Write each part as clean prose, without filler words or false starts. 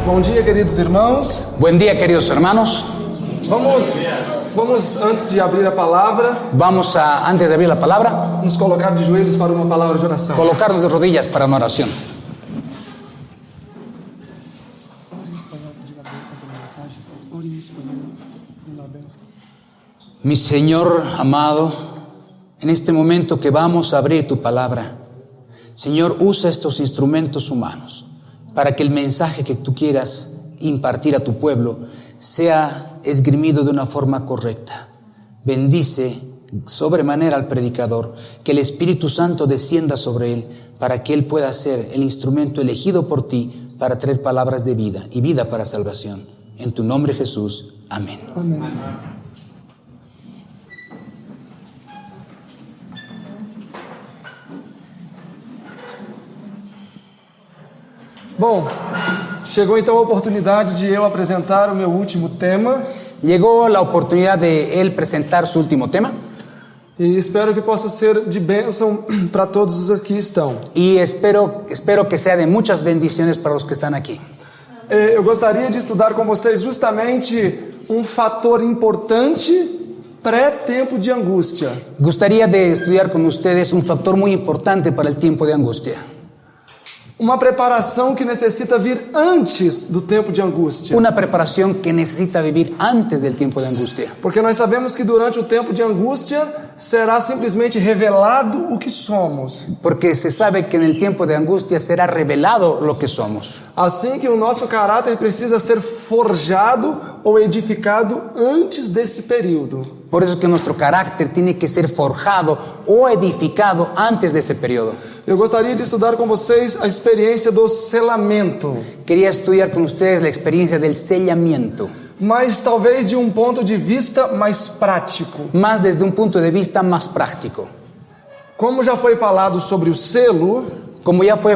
Bom dia, queridos irmãos. Buen día, queridos hermanos. Vamos antes de abrir a palavra, Antes de abrir la palabra, nos colocar de joelhos para uma palavra de oração. colocarnos de rodillas para una oración. Mi Señor amado, en este momento que vamos a abrir tu palabra, Señor, usa estos instrumentos humanos para que el mensaje que tú quieras impartir a tu pueblo sea esgrimido de una forma correcta. Bendice sobremanera al predicador, que el Espíritu Santo descienda sobre él para que él pueda ser el instrumento elegido por ti para traer palabras de vida y vida para salvación. En tu nombre, Jesús. Amén. Amém. Bom, chegou então a oportunidade de eu apresentar o meu último tema. Llegó la oportunidad de él presentar su último tema E espero que possa ser de bênção para todos os que estão. y espero que sea de muchas bendiciones para los que están aquí. Eu gostaria de estudar com vocês justamente um fator importante pré-tempo de angústia. Gustaría de estudiar con ustedes un factor muy importante para el tiempo de angustia. Uma preparação que necessita vir antes do tempo de angústia. Una preparación que necesita vivir antes del tiempo de angustia. Porque nós sabemos que durante o tempo de angústia será simplesmente revelado o que somos. Porque se sabe que en el tiempo de angustia será revelado lo que somos. Assim que o nosso caráter precisa ser forjado ou edificado antes desse período. Por eso es que nuestro carácter tiene que ser forjado o edificado antes de ese periodo. Eu gostaria de estudar com vocês a experiência do selamento, Quería estudiar con ustedes la experiencia del sellamiento, mas talvez de um ponto de vista mais prático. más desde un punto de vista más práctico. Como já foi falado sobre o selo, Como ya fue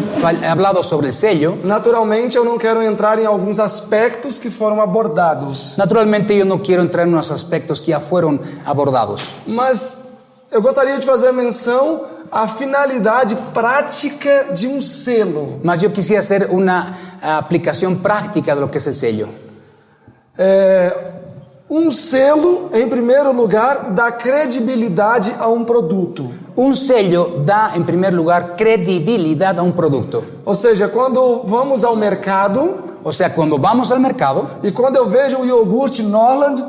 hablado sobre el sello, naturalmente eu não quero entrar em alguns aspectos que foram abordados. naturalmente yo no quiero entrar en unos aspectos que ya fueron abordados. Mas eu gostaria de fazer menção à finalidade prática de um selo. Mas yo quisiera hacer una aplicación práctica de lo que es el sello. Um selo, em primeiro lugar, dá credibilidade a um produto. Un sello da, en primer lugar, credibilidad a un producto. Ou seja, quando vamos ao mercado O sea, cuando vamos al mercado e quando eu vejo o iogurte Norland,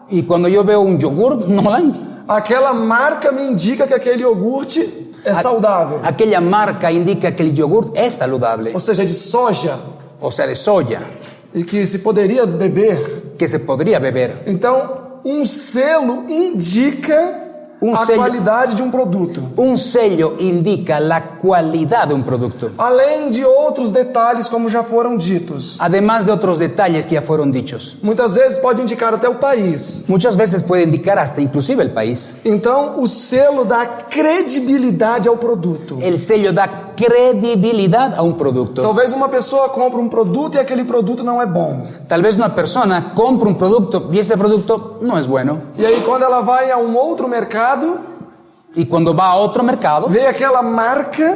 y cuando yo veo un yogur Nolan, aquela marca me indica que aquele iogurte é saudável. aquella marca indica que el yogur es saludable, Ou seja, de soja, o sea, de soya, e que se poderia beber. que se podría beber. Então, um selo indica a sello- qualidade de um produto. Un sello indica la cualidad de un producto, Além de outros detalhes, como já foram ditos. además de otros detalles que ya fueron dichos. Muitas vezes pode indicar até o país. Muchas veces puede indicar hasta inclusive el país. Então, o selo dá credibilidade ao produto. El sello da credibilidad a un producto. Talvez uma pessoa compre um produto e aquele produto não é bom. Tal vez una persona compra un producto y este producto no es bueno. E aí, quando ela vai a um outro mercado, Y cuando va a otro mercado, vê aquela marca,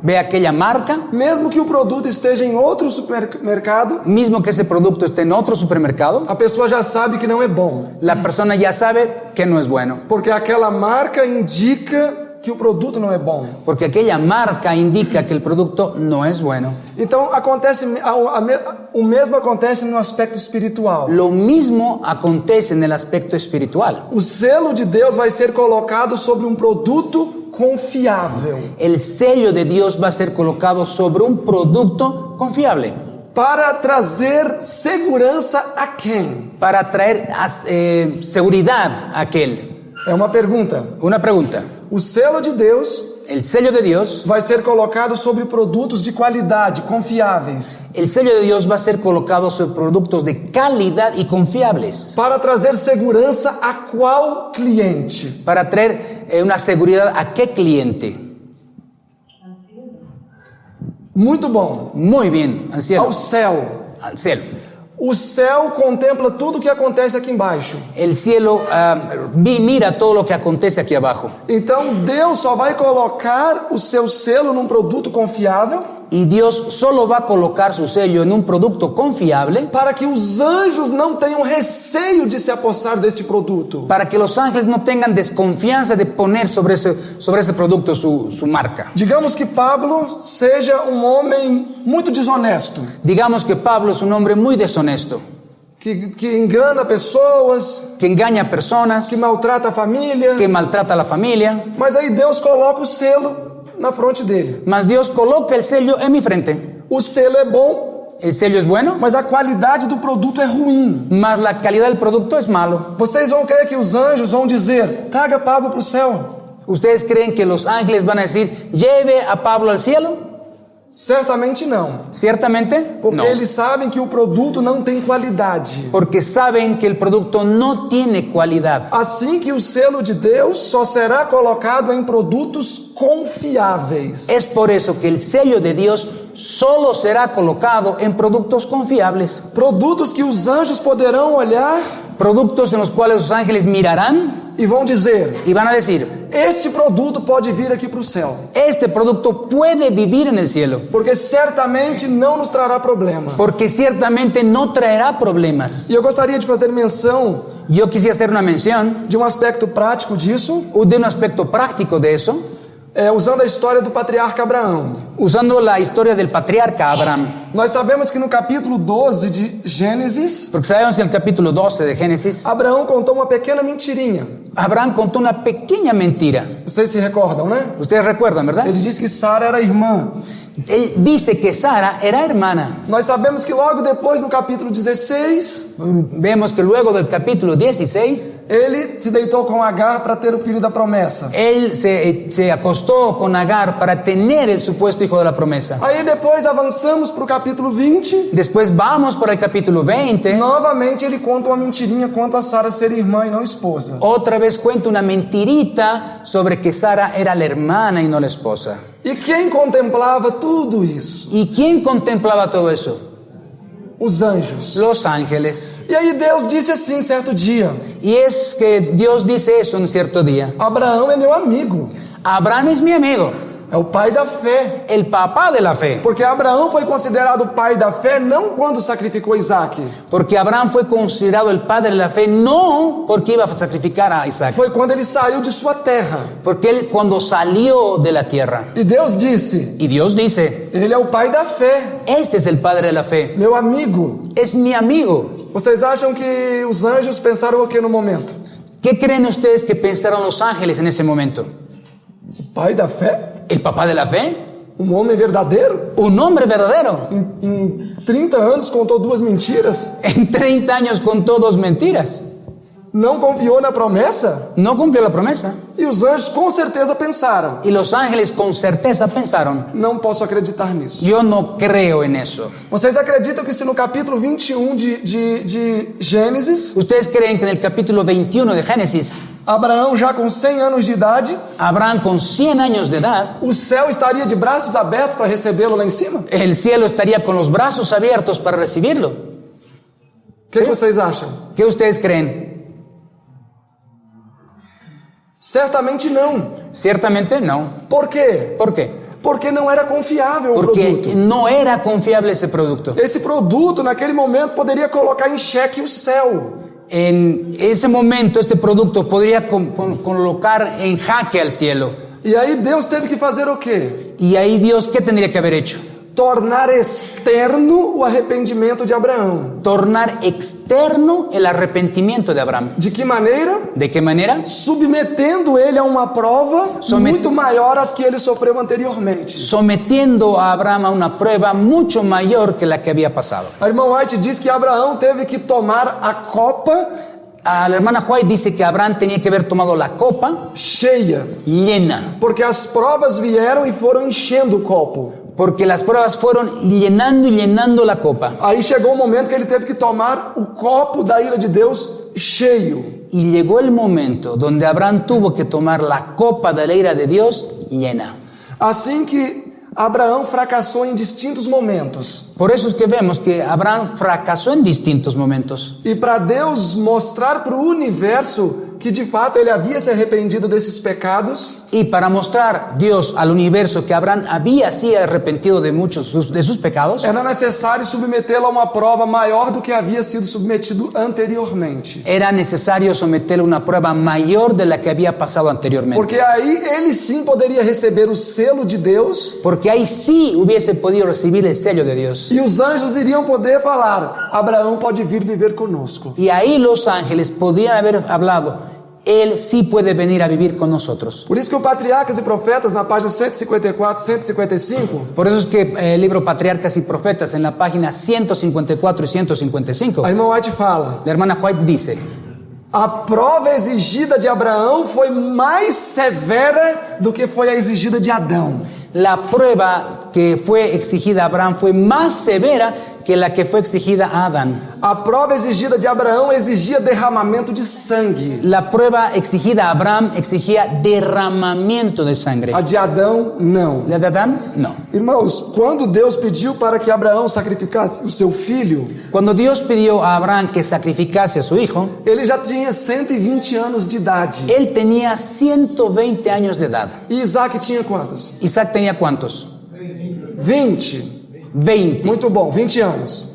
ve aquella marca, mesmo que o produto esteja em outro supermercado, mismo que ese producto esté en otro supermercado, a pessoa já sabe que não é bom. la persona ya sabe que no es bueno. Porque aquela marca indica que o produto não é bom. Porque aquella marca indica que el producto no es bueno. Então, o mesmo acontece no aspecto espiritual. Lo mismo acontece en el aspecto espiritual. O selo de Deus vai ser colocado sobre um produto confiável. El sello de Dios va a ser colocado sobre un producto confiable. Para trazer segurança a quem? Para traer seguridad a aquel. É uma pergunta. Una pregunta. O selo de Deus El sello de Dios, vai ser colocado sobre produtos de qualidade, confiáveis. el sello de Dios va a ser colocado sobre productos de calidad y confiables. Para trazer segurança a qual cliente? Para traer una seguridad a qué cliente. Muito bom. Muy bien, al cielo. Ao céu. Al cielo. O céu contempla tudo o que acontece aqui embaixo. El cielo mira todo lo que acontece aquí abajo. Então Deus só vai colocar o seu selo num produto confiável. y Dios solo va a colocar su sello en un producto confiable para que os anjos não tenham receio de se apossar deste produto. para que los ángeles no tengan desconfianza de poner sobre ese producto su marca. Digamos que Pablo seja um homem muito desonesto, Digamos que Pablo es un hombre muy deshonesto, que engana pessoas, que engaña a personas, que maltrata a família, que maltrata a la familia, mas aí Deus coloca o selo na fronte dele. mas Dios coloca el sello en mi frente. O selo é bom, El sello es bueno, mas a qualidade do produto é ruim. mas la calidad del producto es malo. Vocês vão crer que os anjos vão dizer: traga Pablo para o céu? ¿Ustedes creen que los ángeles van a decir, lleve a Pablo al cielo? Certamente não, Ciertamente, porque no. eles sabem que o produto não tem qualidade. Porque saben que el producto no tiene cualidad. Assim que o selo de Deus só será colocado em produtos confiáveis. Es por eso que el sello de Dios solo será colocado en productos confiables. Produtos que os anjos poderão olhar Productos en los cuales los ángeles mirarán e vão dizer: y van a decir, este produto pode vir aqui para o céu, este producto puede vivir en el cielo, porque certamente não nos trará problema. porque ciertamente no traerá problemas. E eu gostaria de fazer menção Yo quisiera hacer una mención de um aspecto prático disso, de un aspecto práctico de eso, usando a história do patriarca Abraão. usando la historia del patriarca Abraham. Nós sabemos que no capítulo 12 de Gênesis, Porque sabemos que en el capítulo 12 de Génesis, Abraão contou uma pequena mentirinha. Abraham contó una pequeña mentira. Vocês se recordam, né? Ustedes recuerdan, ¿verdad? Ele disse que Sara era irmã. Él dice que Sara era hermana. Nós sabemos que logo depois, no capítulo 16, Vemos que luego del capítulo 16, ele se deitou com Agar para ter o filho da promessa. él se acostó con Agar para tener el supuesto hijo de la promesa. Aí depois avançamos para o capítulo 20. Después vamos por el capítulo 20. Novamente ele conta uma mentirinha quanto a Sara ser irmã e não esposa. Otra vez cuenta una mentirita sobre que Sara era la hermana y no la esposa. E quem contemplava tudo isso? ¿Y quién contemplaba todo eso? Os anjos. Los ángeles. E aí Deus disse assim certo dia: Y es que Dios dice eso en cierto día. Abraão é meu amigo, Abraham es mi amigo, é o pai da fé. el papá de la fe. Porque Abraão foi considerado o pai da fé não quando sacrificou Isaac, Porque Abraham fue considerado el padre de la fe no porque iba a sacrificar a Isaac, foi quando ele saiu de sua terra. porque él cuando salió de la tierra. E Deus disse: Y Dios dice, ele é o pai da fé, este es el padre de la fe, meu amigo. es mi amigo. Vocês acham que os anjos pensaram o que no momento? ¿Qué creen ustedes que pensaron los ángeles en ese momento? O pai da fé? ¿El papá de la fe? Um homem verdadeiro? ¿Un hombre verdadero? Em 30 anos contou duas mentiras? En 30 años contó 2 mentiras. Não confiou na promessa? No cumplió la promesa. E os anjos com certeza pensaram: Y los ángeles con certeza pensaron, não posso acreditar nisso. yo no creo en eso. Vocês acreditam que se no capítulo 21 de Gênesis, ¿Ustedes creen que en el capítulo 21 de Génesis, Abraão já com 100 anos de idade, Abraham con 100 años de edad, o céu estaria de braços abertos para recebê-lo lá em cima? el cielo estaría con los brazos abiertos para recibirlo? O que vocês acham? ¿Qué ustedes creen? Certamente não. Ciertamente no. Por quê? ¿Por qué? Porque não era confiável o Porque produto. no era confiable ese producto. Esse produto, naquele momento, poderia colocar em xeque o céu. En ese momento, este producto podría colocar en jaque al cielo. E aí Deus teve que fazer o quê? Y ahí Dios, ¿qué tendría que haber hecho? Tornar externo o arrependimento de Abraão. Tornar externo el arrepentimiento de Abraham. De que maneira? ¿De qué manera? Submetendo ele a uma prova muito maior às que ele sofreu anteriormente. Sometiendo a Abraham a una prueba mucho mayor que la que había pasado. A irmã White diz que Abraão teve que tomar a copa A la hermana White dice que Abraham tenía que haber tomado la copa cheia, llena, porque as provas vieram e foram enchendo o copo. porque las pruebas fueron llenando y llenando la copa. Aí chegou o momento que ele teve que tomar o copo da ira de Deus cheio. Y llegó el momento donde Abraham tuvo que tomar la copa de la ira de Dios llena. Assim que Abraão fracassou em distintos momentos. Por eso es que vemos que Abraham fracasó en distintos momentos. E para Deus mostrar para o universo que de fato ele havia se arrependido desses pecados, y para mostrar Dios al universo que Abraham había sido arrepentido de muchos de sus pecados, era necessário submetê-lo a uma prova maior do que havia sido submetido anteriormente. era necesario someterlo a una prueba mayor de la que había pasado anteriormente. Porque aí ele sim poderia receber o selo de Deus Porque ahí sí hubiese podido recibir el sello de Dios. e os anjos iriam poder falar: Abraão pode vir viver conosco. Y ahí los ángeles podían haber hablado, Él sí puede venir a vivir con nosotros. Por isso que o Patriarcas e Profetas, na página 154, 155, Por eso es que el libro Patriarcas y Profetas, en la página 154 y 155, a irmã White fala: la hermana White dice, a prova exigida de Abraão foi mais severa do que foi a exigida de Adão. la prueba que fue exigida a Abraham fue más severa que la que fue exigida a Adán. A prova exigida de Abraão exigia derramamento de sangue. La prueba exigida a Abraham exigía derramamiento de sangre. A de Adão, não. ¿La de Adán? No. Irmãos, quando Deus pediu para que Abraão sacrificasse o seu filho, Cuando Dios pidió a Abraham que sacrificase a su hijo, ele já tinha 120 anos de idade. él tenía 120 años de edad. E Isaac tinha quantos? Isaac tenía ¿cuántos? 20. 20. Muito bom, 20 anos.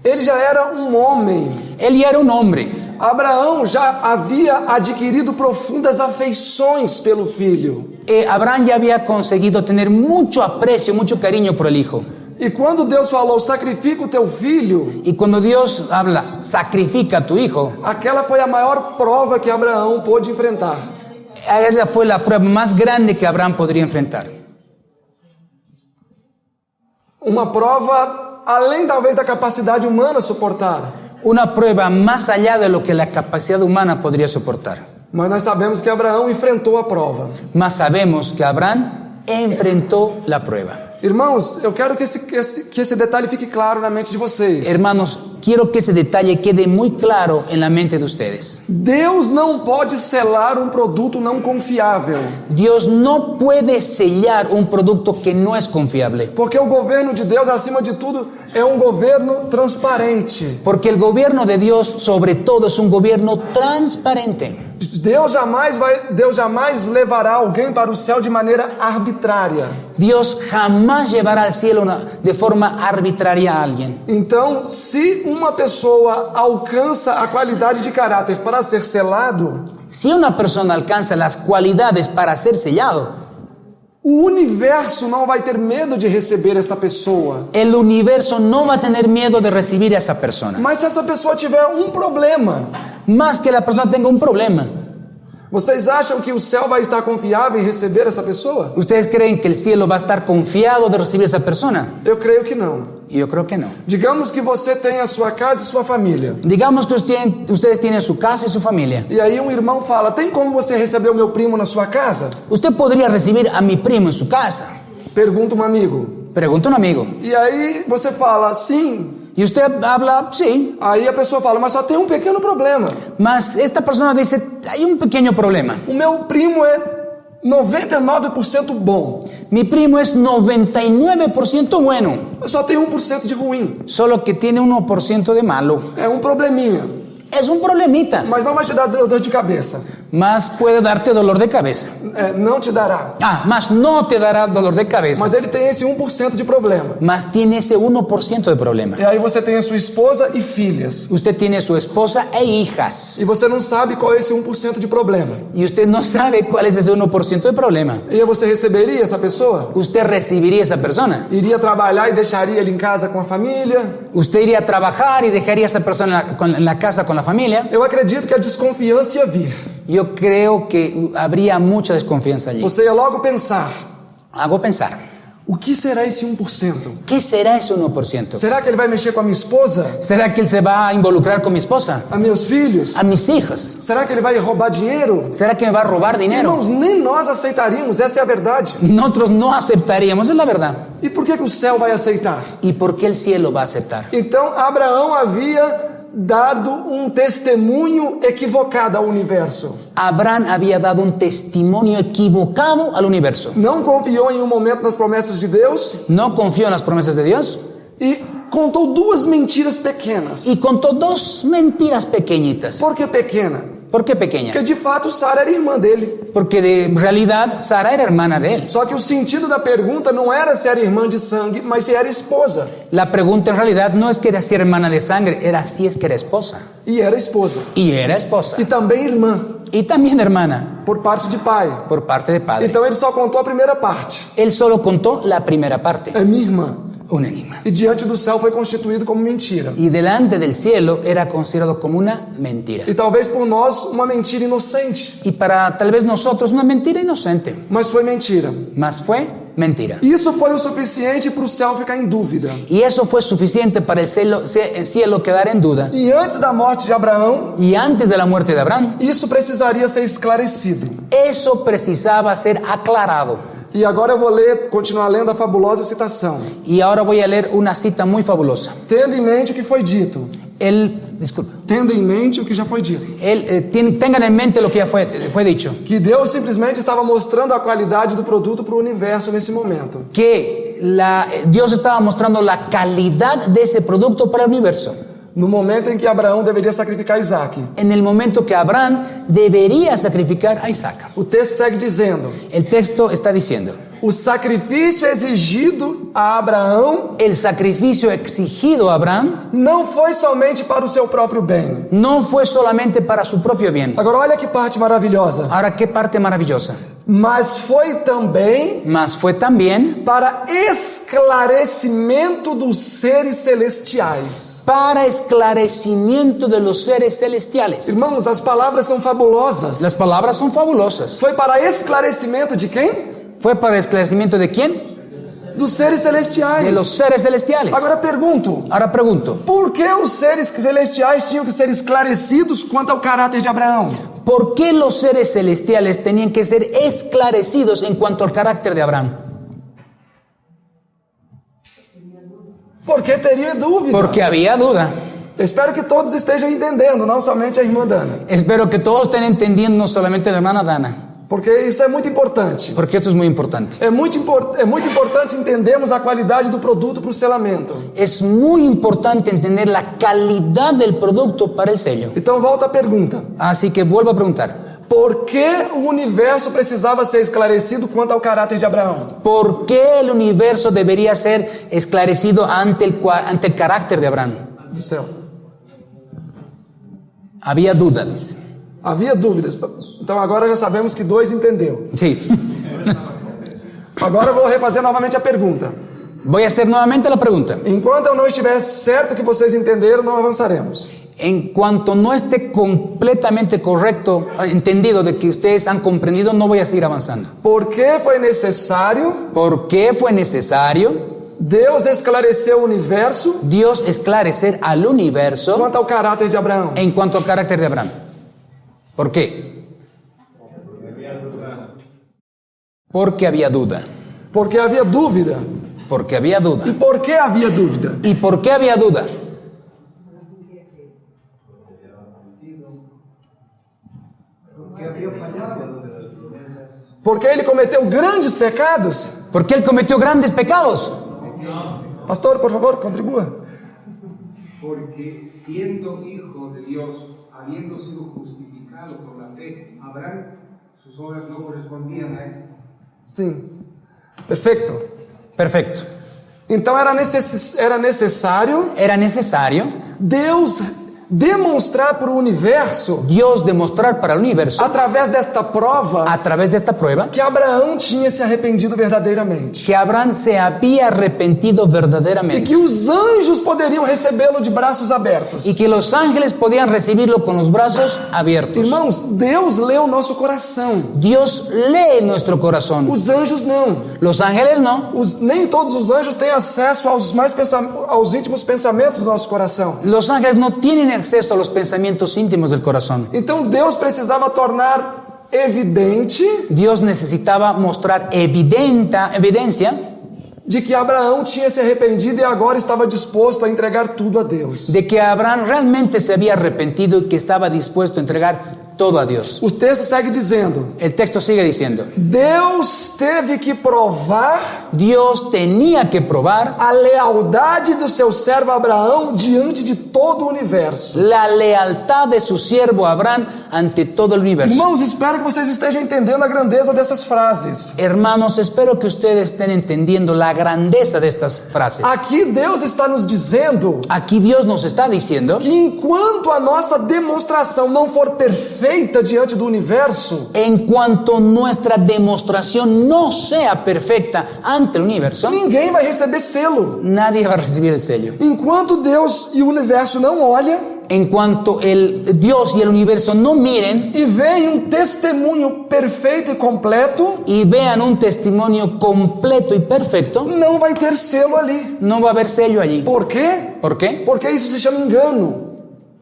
Ele já era um homem. Él ya era un hombre. Abraão já havia adquirido profundas afeições pelo filho. Abraham ya había conseguido tener mucho aprecio, mucho cariño por el hijo. E quando Deus falou, sacrifica o teu filho, Y cuando Dios habla, sacrifica a tu hijo, aquela foi a maior prova que Abraão pôde enfrentar. esa fue la prueba más grande que Abraham podría enfrentar. Uma prova além talvez da capacidade humana suportar. Una prueba más allá de lo que la capacidad humana podría soportar. Mas nós sabemos que Abraão enfrentou a prova. Mas sabemos que Abraham enfrentó la prueba. Irmãos, eu quero que esse detalhe fique claro na mente de vocês. Hermanos, quiero que ese detalle quede muy claro en la mente de ustedes. Deus não pode selar um produto não confiável. Dios no puede sellar un producto que no es confiable. Porque o governo de Deus, acima de tudo, é um governo transparente. Porque el gobierno de Dios, sobre todo, es un gobierno transparente. Deus jamais levará alguém para o céu de maneira arbitrária. Dios jamás llevará al cielo de forma arbitraria a alguien. Então, se uma pessoa alcança a qualidade de caráter para ser selado, Si una persona alcanza las cualidades para ser sellado, o universo não vai ter medo de receber esta pessoa. el universo no va a tener miedo de recibir a esa persona. Mas se essa pessoa tiver um problema, Más que la persona tenga un problema. vocês acham que o céu vai estar confiável em receber essa pessoa? ¿Ustedes creen que el cielo va a estar confiado de recibir a esa persona? Eu creio que não. Y yo creo que no. Digamos que você tem a sua casa e sua família. Digamos que ustedes tienen su casa y su familia. E aí um irmão fala, tem como você receber o meu primo na sua casa? ¿Usted podría recibir a mi primo en su casa? Pergunta um amigo. Pregunta un amigo. E aí você fala, sim. Y usted habla, sí. Aí a pessoa fala, mas só tem um pequeno problema. Mas esta persona dice, hay un pequeño problema. O meu primo é 99% bom. Mi primo es 99% bueno, Só tem 1% de ruim. solo que tiene 1% de malo. É um probleminha. Es un problemita, Mas não vai te dar dor de cabeça. mas puede darte dolor de cabeza. Não te dará. Mas no te dará dolor de cabeza, Mas ele tem esse 1% de problema. mas tiene ese 1% de problema. E aí você tem a sua esposa e filhas. Usted tiene su esposa e hijas, E você não sabe qual é esse 1% de problema. y usted no sabe cuál es ese 1% de problema. E aí você receberia essa pessoa? ¿Usted recibiría a esa persona? Iria trabalhar e deixaria ele em casa com a família? ¿Usted iría a trabajar y dejaría a esa persona en la casa con la familia? Eu acredito que a desconfiança ia vir. Yo creo que habría mucha desconfianza allí. Você ia logo pensar, Hago pensar, o que será esse 1%? ¿qué será ese 1%? Será que ele vai mexer com a minha esposa? ¿Será que él se va a involucrar con mi esposa? A meus filhos? ¿A mis hijas? Será que ele vai roubar dinheiro? ¿Será que me va a robar dinero? Irmãos, nem nós aceitaríamos, essa é a verdade. Nosotros no aceptaríamos, es la verdad. E por que o céu vai aceitar? ¿Y por qué el cielo va a aceptar? Então, Abraão havia dado um testemunho equivocado ao universo. Abraham había dado un testimonio equivocado al universo. Não confiou em um momento nas promessas de Deus No confió en las promesas de Dios e contou duas mentiras pequenas. y contó dos mentiras pequeñitas. Por que pequena? ¿Por qué pequeña? Porque de fato Sara era irmã dele. Porque de realidad Sara era hermana de él. Só que o sentido da pergunta não era se era irmã de sangue, mas se era esposa. La pregunta en realidad no es que era si era hermana de sangre, era si es que era esposa. E era esposa. Y era esposa. E também irmã, Y también hermana, por parte de pai. por parte de padre. Então ele só contou a primeira parte. Él solo contó la primera parte. É minha irmã. Un enigma. E diante do céu foi constituído como mentira. Y delante del cielo era considerado como una mentira. E talvez por nós uma mentira inocente, Y para tal vez nosotros una mentira inocente, mas foi mentira. mas fue mentira. Isso foi o suficiente para o céu ficar em dúvida. Y eso fue suficiente para el cielo quedar en duda. E antes da morte de Abraão, Y antes de la muerte de Abraham, isso precisaria ser esclarecido. eso precisaba ser aclarado. E agora eu vou continuar lendo a fabulosa citação. Y ahora voy a leer una cita muy fabulosa. Tendo em mente o que foi dito. Tendo em mente o que já foi dito. Tengan en mente lo que ya fue dicho. Que Deus simplesmente estava mostrando a qualidade do produto para o universo nesse momento. Que Dios estaba mostrando la calidad de ese producto para el universo. No momento em que Abraão deveria sacrificar Isaac. En el momento que Abraham debería sacrificar a Isaac. O texto segue dizendo. El texto está diciendo. O sacrifício exigido a Abraão. El sacrificio exigido a Abraham. Não foi somente para o seu próprio bem. No fue solamente para su propio bien. Agora olha que parte maravilhosa. Ahora qué parte maravillosa. Mas foi também para esclarecimento dos seres celestiais. Para esclarecimiento de los seres celestiales. Irmãos, as palavras são fabulosas. Las palabras son fabulosas. Foi para esclarecimento de quem? ¿Fue para esclarecimiento de quién? Dos seres celestiais. De los seres celestiales. Ahora pregunto. Por que os seres celestiais tinham que ser esclarecidos quanto ao caráter de Abraão? ¿Por qué los seres celestiales tenían que ser esclarecidos en cuanto al carácter de Abraham? Porque teria dúvida. Porque había duda. Espero que todos estejam entendendo, não somente a irmã Dana. Espero que todos estén entendiendo, no solamente la hermana Dana. Porque isso é muito importante. Porque esto es muy importante. É muito importante entendermos a qualidade do produto para o selamento. Es muy importante entender la calidad del producto para el sello. Então volta a pergunta. Así que vuelvo a preguntar. Por que o universo precisava ser esclarecido quanto ao caráter de Abraão? ¿Por qué el universo debería ser esclarecido ante el carácter de Abraham? Do céu. Había duda, dice. Havia dúvidas. Então agora já sabemos que 2 entendeu. Sí. Agora eu vou refazer novamente a pergunta. Voy a hacer nuevamente la pregunta. Enquanto eu não estiver certo que vocês entenderam, não avançaremos. En cuanto no esté completamente correcto, entendido de que ustedes han comprendido, no voy a seguir avanzando. ¿Por qué fue necesario? ¿Por qué fue necesario? Deus esclareceu o universo. Dios esclarecer al universo. Quanto ao caráter de Abraão. En cuanto al carácter de Abraham. ¿Por qué? Porque había duda. Porque havia dúvida. Porque había duda. E por que havia dúvida? ¿Y por qué había duda? Porque ele cometeu grandes pecados? Porque él cometió grandes pecados. Pastor, por favor, contribua. Porque siendo hijo de Dios, habiendo sido justificado por la fe, Abraham, sus obras no correspondían a eso. Sim. Perfeito. Perfecto. Então era necessário Deus demonstrar para o universo, Dios demostrar para el universo, através desta prova, a través de esta prueba, que Abraão tinha se arrependido verdadeiramente. que Abraham se había arrepentido E verdaderamente. que os anjos poderiam recebê-lo de braços abertos. Y que los ángeles podían recibirlo con los brazos abiertos. Irmãos, Deus lê o nosso coração. Dios lee nuestro corazón. Os anjos não. Los ángeles no. Nem todos os anjos têm acesso aos íntimos pensamentos do nosso coração. Los ángeles no tienen acceso a los pensamientos íntimos del corazón. Então Deus precisava tornar evidente Dios necesitaba mostrar evidencia de que Abraão tinha se arrependido e agora estava disposto a entregar tudo a Deus. de que Abraham realmente se había arrepentido y que estaba dispuesto a entregar todo a Dios. O texto segue dizendo: El texto sigue diciendo, Deus teve que provar Dios tenía que probar a lealdade do seu servo Abraão diante de todo o universo. la lealtad de su siervo Abraham ante todo el universo. Irmãos, espero que vocês estejam entendendo a grandeza dessas frases. Hermanos, espero que ustedes estén entendiendo la grandeza de estas frases. Aqui Deus está nos dizendo Aquí Dios nos está diciendo que enquanto a nossa demonstração não for perfeita diante do universo, en cuanto nuestra demostración no sea perfecta ante el universo, ninguém vai receber selo. nadie va a recibir el sello. Enquanto Deus e o universo não olham En cuanto el Dios y el universo no miren e veem testemunho perfeito e completo, y vean un testimonio completo y perfecto, não vai ter selo ali. no va a haber sello allí. Por quê? ¿Por qué? Porque isso se chama engano.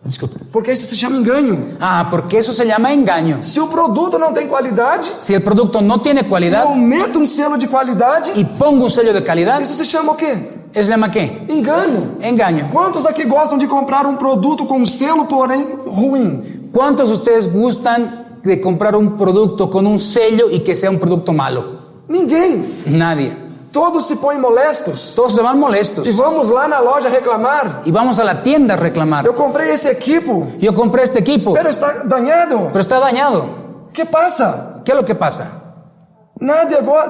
Disculpe. Porque isso se chama engano. Ah, porque eso se llama engaño. Se o produto não tem qualidade, Si el producto no tiene eu cualidad meto um selo de qualidade, y pongo un sello de calidad, isso se chama o quê? ¿eso se llama qué? Engano. Engaño. Quantos aqui gostam de comprar um produto com selo, porém ruim? ¿Cuántos de ustedes gustan de comprar un producto con un sello y que sea un producto malo? Ninguém. Nadie. Todos se põem molestos. Todos se van molestos E vamos lá na loja reclamar. y vamos a la tienda a reclamar. Eu comprei esse equipo, Yo compré este equipo, pero está dañado. pero está dañado. O que passa? ¿Qué es lo que pasa?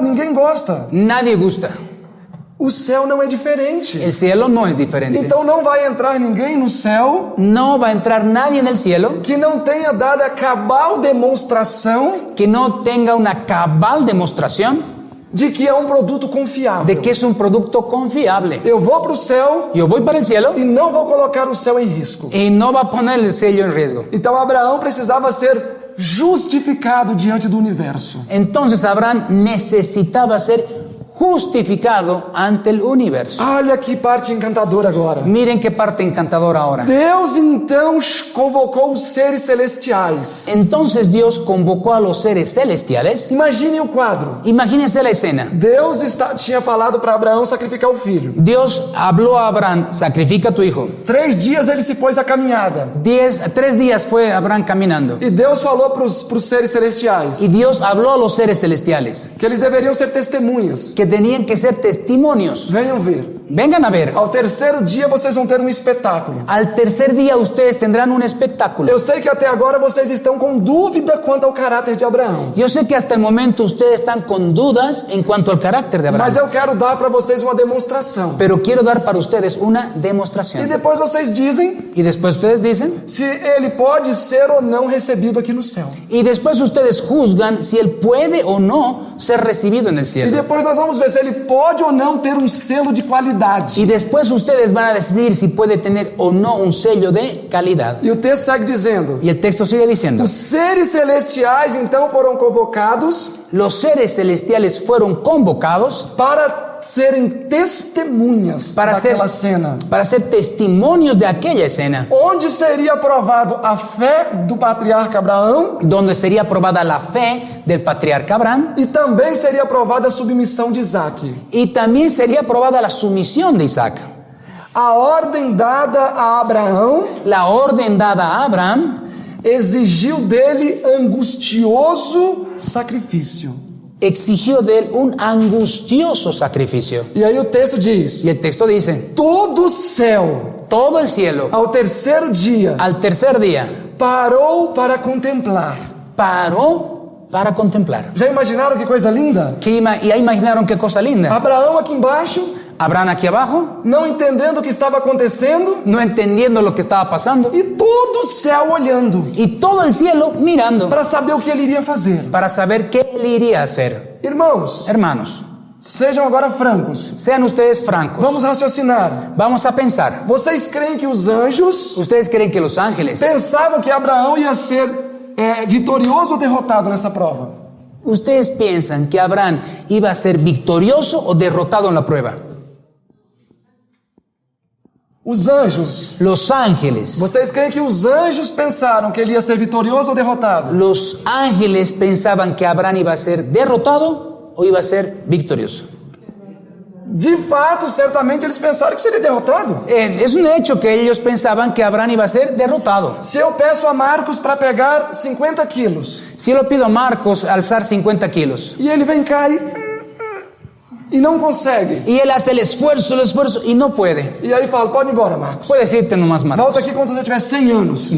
Ninguém gosta. Nadie gusta. O céu não é diferente. El cielo no es diferente. Então não vai entrar ninguém no céu No va a entrar nadie en el cielo que não tenha dado a cabal demonstração que no tenga una cabal demostración de que é um produto confiável. de que es un producto confiable. Eu vou para o céu Yo voy para el cielo e não vou colocar o céu em risco. y no va a poner el sello en riesgo. Então Abraão precisava ser justificado diante do universo. Entonces Abraham necesitaba ser justificado ante el universo. Olha que parte encantadora agora. Miren qué parte encantadora ahora. Deus então convocou os seres celestiais. Entonces Dios convocó a los seres celestiales. Imagine o quadro. Imagínense la escena. Deus tinha falado para Abraão sacrificar o filho. Dios habló a Abraham, sacrifica a tu hijo. 3 dias ele se pôs a caminhada. 3 días fue Abraham caminando. E Deus falou para os seres celestiais Y Dios habló a los seres celestiales que eles deveriam ser testemunhas. que tenían que ser testimonios. Venham ver. Vengan a ver. Ao 3º dia vocês vão ter um espetáculo. Al tercer día ustedes tendrán un espectáculo. Eu sei que até agora vocês estão com dúvida quanto ao caráter de Abraão. Yo sé que hasta el momento ustedes están con dudas en cuanto al carácter de Mas Abraham. eu quero dar para vocês uma demonstração. Pero quiero dar para ustedes una E demostración. depois vocês dizem Y después ustedes dicen, se ele pode ser ou não recebido aqui no céu. y después ustedes juzgan si él puede o no ser recibido en el E cielo. depois nós vamos ver se ele pode ou não ter um selo de qualidade. Y después ustedes van a decidir si puede tener o no un sello de calidad. E o texto segue dizendo: Y el texto sigue diciendo, os seres celestiais então foram convocados los seres celestiales fueron convocados para serem testemunhas daquela cena. para ser testimonios de aquella escena, Onde seria aprovado a fé do patriarca Abraão donde sería aprobada la fe del patriarca Abraham e também seria aprovada a submissão de Isaac. y también sería aprobada la sumisión de Isaac. A ordem dada a Abraão La orden dada a Abraham exigiu dele angustioso sacrifício. exigió de él un angustioso sacrificio. E aí o texto diz: Y el texto dice, todo o céu, todo el cielo ao 3º dia, al tercer día parou para contemplar. paró para contemplar. Já imaginaram que coisa linda? ¿Ya imaginaron qué cosa linda? Abraão aqui embaixo, Abraham aquí abajo, não entendendo o que estava acontecendo, no entendiendo lo que estaba pasando, e todo o céu olhando y todo el cielo mirando para saber o que ele iria fazer. para saber qué él iría a hacer. Irmãos, Hermanos, sejam agora francos. sean ustedes francos. Vamos raciocinar. Vamos a pensar. Vocês creem que os anjos ¿Ustedes creen que los ángeles, pensavam que Abraão ia ser vitorioso ou derrotado nessa prova? ustedes piensan que Abraham iba a ser victorioso o derrotado en la prueba? Os anjos. Los ángeles. Vocês creem que os anjos pensaram que ele ia ser vitorioso ou derrotado? Los ángeles pensaban que Abraham iba a ser derrotado o iba a ser victorioso. De fato, certamente eles pensaram que seria derrotado. Es un hecho que ellos pensaban que Abraham iba a ser derrotado. Se eu peço a Marcos para pegar 50 quilos, Si yo le pido a Marcos alzar 50 kilos e ele vem cá e não consegue. y él hace el esfuerzo y no puede, E aí fala, pode ir embora, Marcos. puedes irte nomás, Marcos. Volta aqui quando você tiver 100 anos.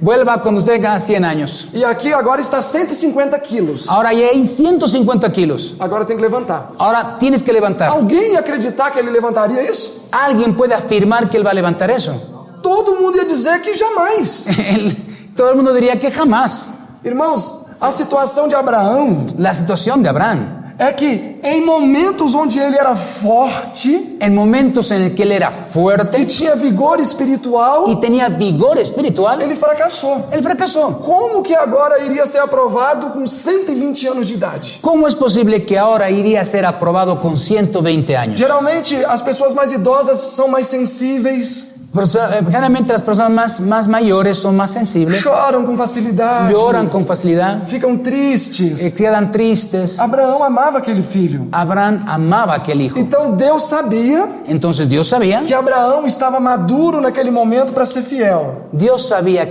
Vuelva cuando usted tenga 100 años. E aqui agora está 150 quilos. Ahora ya hay 150 kilos. Agora tem que levantar. Ahora tienes que levantar. Alguém ia acreditar que ele levantaria isso? ¿Alguien puede afirmar que él va a levantar eso? Todo mundo ia dizer que jamais. Todo el mundo diría que jamás. Irmãos, a situação de Abraão La situación de Abraham, é que em momentos onde ele era forte en momentos en el que él era e fuerte tinha vigor y espiritual, tenía vigor espiritual, ele fracassou. él fracasó. Como que agora iria ser aprovado com 120 anos de idade? ¿Cómo es posible que ahora iría a ser aprobado con 120 años? Geralmente as pessoas mais idosas são mais sensíveis, Generalmente las personas más mayores son más sensibles, choram com facilidade, lloran con facilidad, ficam tristes. quedan tristes. Abraão amava aquele filho. Abraham amaba a aquel hijo. Então Deus sabia Entonces Dios sabía que Abraão estava maduro naquele momento para ser fiel.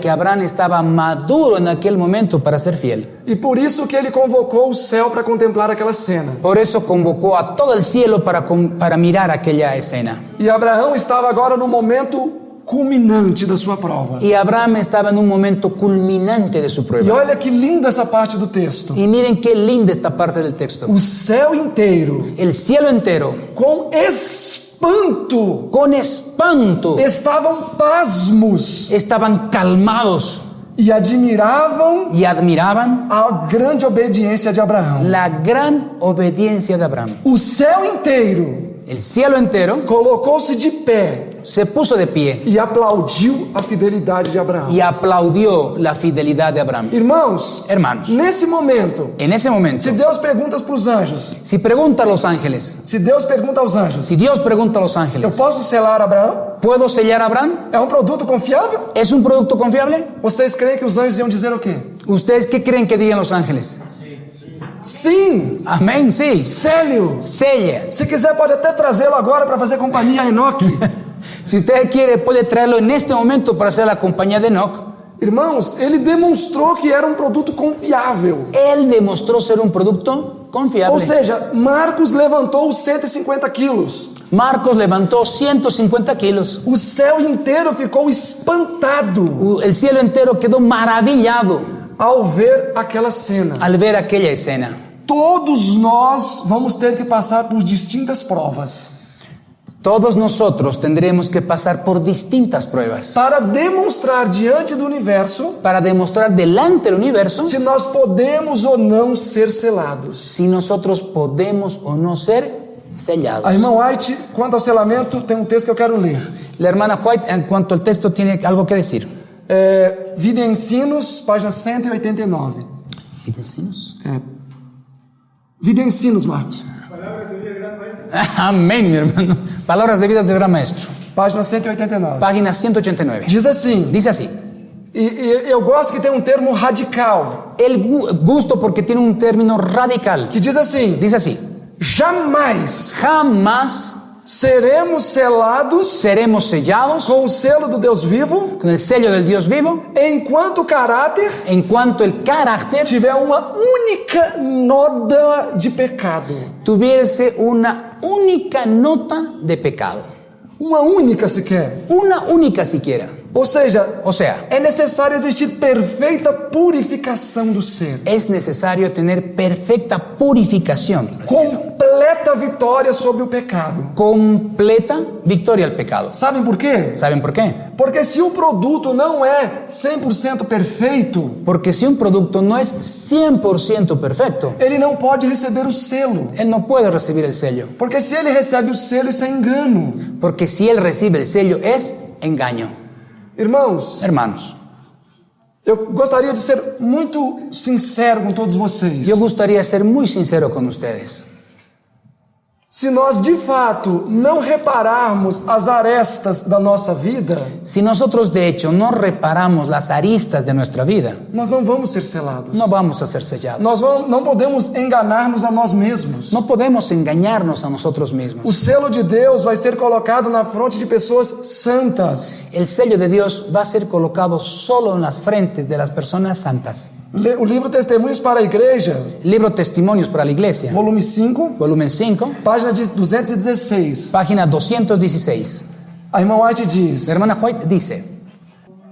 que Abraham estaba maduro en aquel momento para ser fiel. E por isso que ele convocou o céu para contemplar aquela cena. Por eso convocó a todo el cielo para mirar aquella escena. E Abraão estava agora no momento culminante da sua prova. Y Abraham estaba en un momento culminante de su E prueba. olha que linda essa parte do texto. Y miren qué linda esta parte del texto. O céu inteiro, El cielo entero, com espanto, con espanto, estavam pasmos estaban calmados e admiravam y admiraban a grande obediência de Abraão. la gran obediencia de Abraham. O céu inteiro El cielo entero colocou-se de pé se puso de pie e aplaudiu a fidelidade de Abraão. y aplaudió la fidelidad de Abraham. Irmãos, Hermanos, nesse momento, en ese momento, se Deus pergunta para os anjos, si pregunta a los ángeles, se Deus pergunta aos anjos, si Dios pregunta a los eu ángeles, posso selar Abraão? ¿puedo sellar a Abraham? É um produto confiável? ¿Es un producto confiable? Vocês creem que os anjos iam dizer o quê? ¿Ustedes qué creen que dirían los ángeles? Sim, Amén, sí. Célio. Sella. Se quiser pode até trazê-lo agora para fazer companhia a Enoque. Si usted quiere, puede traerlo en este momento para hacer la compañía de Enoch. Irmãos, ele demonstrou que era um produto confiável. Él demostró ser un producto confiable. Ou seja, Marcos levantou os 150 quilos. Marcos levantó 150 kilos. O céu inteiro ficou espantado El cielo entero quedó maravillado ao ver aquela cena. al ver aquella escena. Todos nós vamos ter que passar por distintas provas Todos nosotros tendremos que pasar por distintas pruebas para demonstrar diante do universo para demostrar delante del universo se nós podemos ou não ser selados. si nosotros podemos o no ser sellados. A irmã White, quanto ao selamento, tem um texto que eu quero ler. La hermana White, en cuanto al texto, tiene algo que decir. Vida e Ensinos, página 189. Vida e Ensinos, Marcos. Amén, mi hermano. Palabras de vida del gran maestro. Página 189. Página 189. Diz assim, Dice así. e eu gosto que tem um termo radical, El gusto porque tiene un término radical. que diz assim, Dice así. jamais Jamás seremos selados seremos sellados com o selo do Deus vivo, con el sello del Dios vivo enquanto o caráter en cuanto el carácter tiver uma única nota de pecado. tuviese una única nota de pecado. Uma única sequer. Una única siquiera. Ou seja, O sea, é necessário existir perfeita purificação do ser. es necesario tener perfecta purificación. Completa vitória sobre o pecado. Completa victoria al pecado. Sabem por quê? ¿Saben por qué? Porque se o produto não é 100% perfeito, Porque si un producto no es 100% perfecto, ele não pode receber o selo. él no puede recibir el sello. Porque se ele recebe o selo, isso é engano. Porque si él recibe el sello, es engaño. Irmãos, Hermanos, eu gostaria de ser muito sincero com todos vocês. yo gustaría ser muy sincero con ustedes. Se nós de fato não repararmos as arestas da nossa vida, Si nosotros de hecho no reparamos las aristas de nuestra vida, nós não vamos ser selados. no vamos a ser sellados. Nós não podemos enganar-nos a nós mesmos. No podemos engañarnos a nosotros mismos. O selo de Deus vai ser colocado na fronte de pessoas santas. El sello de Dios va a ser colocado solo en las frentes de las personas santas. O livro Testemunhos para a Igreja, Libro Testimonios para la Iglesia, volume 5, volumen 5, página 216. página 216. A irmã White diz: La hermana White dice: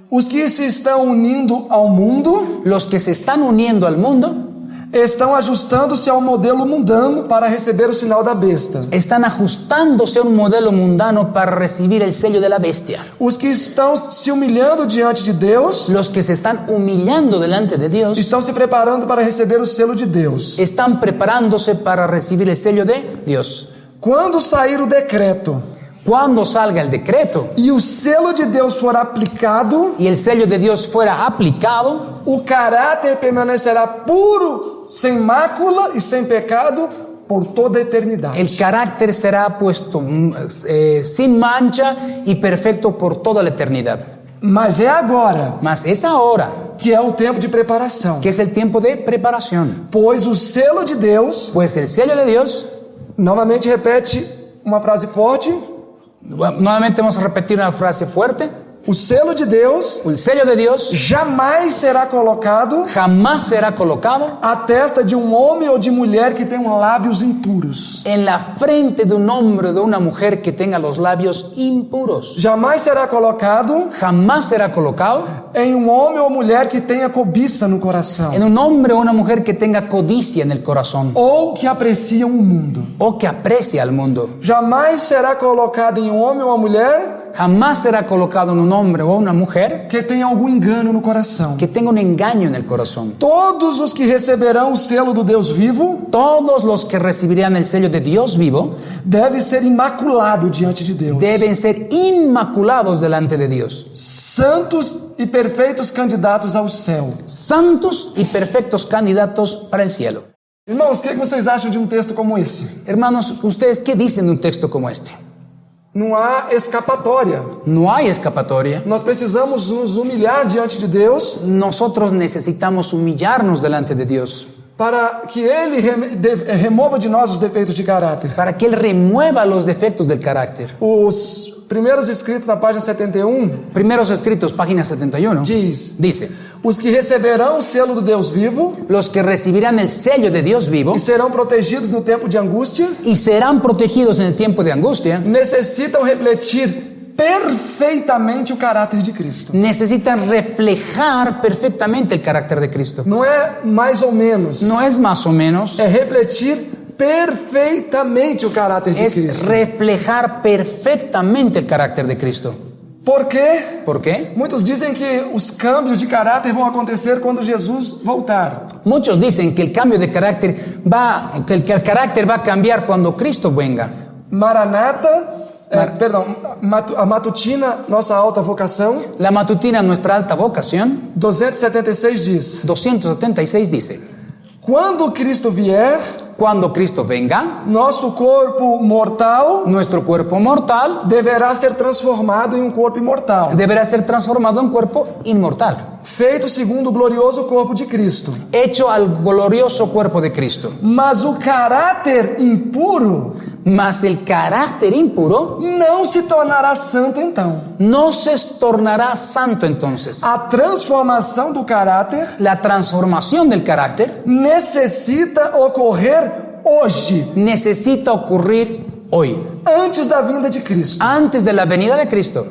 os que se estão unindo ao mundo los que se están uniendo al mundo estão ajustando-se ao modelo mundano para receber o sinal da besta. están ajustándose a un modelo mundano para recibir el sello de la bestia. Os que estão se humilhando diante de Deus Los que se están humillando delante de Dios estão se preparando para receber o selo de Deus. están preparándose para recibir el sello de Dios. Quando sair o decreto Cuando salga el decreto e o selo de Deus for aplicado, y el sello de Dios fuera aplicado, o caráter permanecerá puro, sem mácula e sem pecado por toda a eternidade. el carácter será puesto sin mancha y perfecto por toda la eternidad. Mas é agora Mas es ahora que é o tempo de preparação, que es el tiempo de preparación. pois o selo de Deus, Pues el sello de Dios, novamente repete uma frase forte, nuevamente vamos a repetir una frase fuerte, o selo de Deus el sello de Dios jamais será colocado jamás será colocado à testa de um homem ou de mulher que tenham lábios impuros. en la frente de un hombre o de una mujer que tenga los labios impuros. Jamais será colocado Jamás será colocado em um homem ou mulher que tenha cobiça no coração, en un hombre o una mujer que tenga codicia en el corazón ou que apreciam o mundo. o que aprecia al mundo. Jamais será colocado em um homem ou uma mulher Jamás será colocado en un hombre o una mujer que tenha algum engano no coração. que tenga un engaño en el corazón. Todos os que receberão o selo do Deus vivo Todos los que recibirán el sello de Dios vivo devem ser imaculados diante de Deus, deben ser inmaculados delante de Dios, santos e perfeitos candidatos ao céu. santos y perfectos candidatos para el cielo. Irmãos, o que vocês acham de um texto como esse? Hermanos, ¿ustedes qué dicen de un texto como este? Não há escapatória. No hay escapatoria. Nós precisamos nos humilhar diante de Deus Nosotros necesitamos humillarnos delante de Dios para que Ele remova de nós os defeitos de caráter. para que Él remueva los defectos del carácter. Os primeiros escritos na página 71 Primeros escritos, página 71, dice: os que receberão o selo do Deus vivo los que recibirán el sello de Dios vivo e serão protegidos no tempo de angústia y serán protegidos en el tiempo de angustia, necessitam refletir perfeitamente o caráter de Cristo. necesitan reflejar perfectamente el carácter de Cristo. Não é mais ou menos, No es más o menos, é refletir perfeitamente o caráter de es Cristo. reflejar perfectamente el carácter de Cristo. Por quê? ¿Por qué? Muitos dizem que os câmbios de caráter vão acontecer quando Jesus voltar. Muchos dicen que el cambio de carácter que el carácter va a cambiar cuando Cristo venga. Maranata, a matutina, nossa alta vocação, La matutina, nuestra alta vocación, 276 diz: 276 dice: quando Cristo vier, cuando Cristo venga, nosso corpo mortal nuestro cuerpo mortal deverá ser transformado em um corpo imortal, deberá ser transformado en cuerpo inmortal, feito segundo o glorioso corpo de Cristo. hecho al glorioso cuerpo de Cristo. Mas o caráter impuro Mas el carácter impuro não se tornará santo então. no se tornará santo entonces. A transformação do caráter La transformación del carácter necessita ocorrer hoje, necesita ocurrir hoy, antes da vinda de Cristo. antes de la venida de Cristo.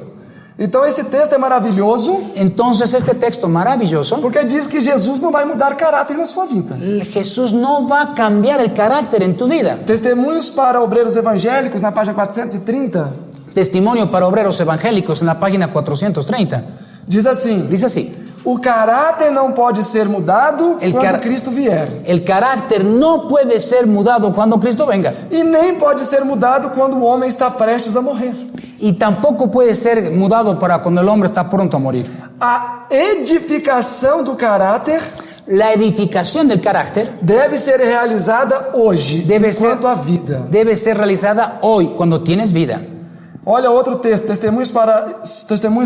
Então esse texto é maravilhoso, Entonces este texto maravilloso, porque diz que Jesus não vai mudar caráter na sua vida. Jesús no va a cambiar el carácter en tu vida. Testemunhos para Obreiros Evangélicos, na página 430, Testimonio para obreros evangélicos en la página 430. diz assim: Dice así: o caráter não pode ser mudado El quando cara- Cristo vier, el carácter no puede ser mudado cuando Cristo venga, e nem pode ser mudado quando o homem está prestes a morrer. y tampoco puede ser mudado para cuando el hombre está pronto a morir. A edificação do caráter La edificación del carácter deve ser realizada hoje, Deve enquanto ser- há vida. debe ser realizada hoy, cuando tienes vida. Olha outro texto, testemunhos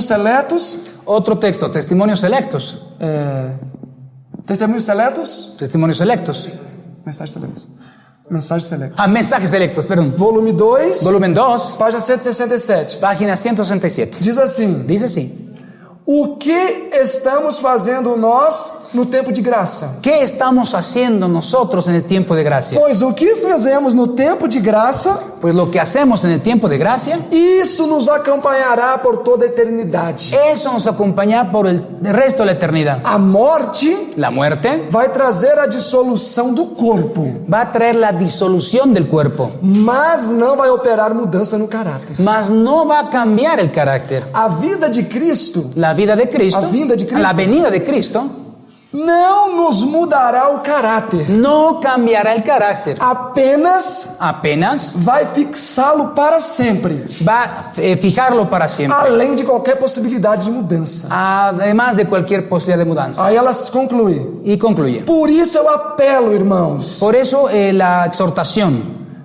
seletos. Otro texto, testimonios selectos. Testemunhos seletos? Testimonios selectos. Mensagens seletos. Mensagens seletos. Ah, mensajes selectos, perdón. Volume 2, Volumen 2, página 167. página 167. Diz assim: Dice así. o que estamos fazendo nós no tempo de graça? ¿Qué estamos haciendo nosotros en el tiempo de gracia? Pois o que fazemos no tempo de graça, Pues lo que hacemos en el tiempo de gracia, isso nos acompanhará por toda a eternidade. eso nos acompaña por el resto de la eternidad. A morte La muerte vai trazer a dissolução do corpo, va a traer la disolución del cuerpo, mas não vai operar mudança no caráter. mas no va a cambiar el carácter. A vida de Cristo La vida de Cristo, La vinda de Cristo. la venida de Cristo, não nos mudará o caráter, no cambiará el carácter. apenas Apenas vai fixá-lo para sempre, va a fijarlo para siempre, além de qualquer possibilidade de mudança. además de cualquier posibilidad de mudanza. Aí ela conclui: Y concluye. por isso eu apelo, irmãos, Por eso la exhortación,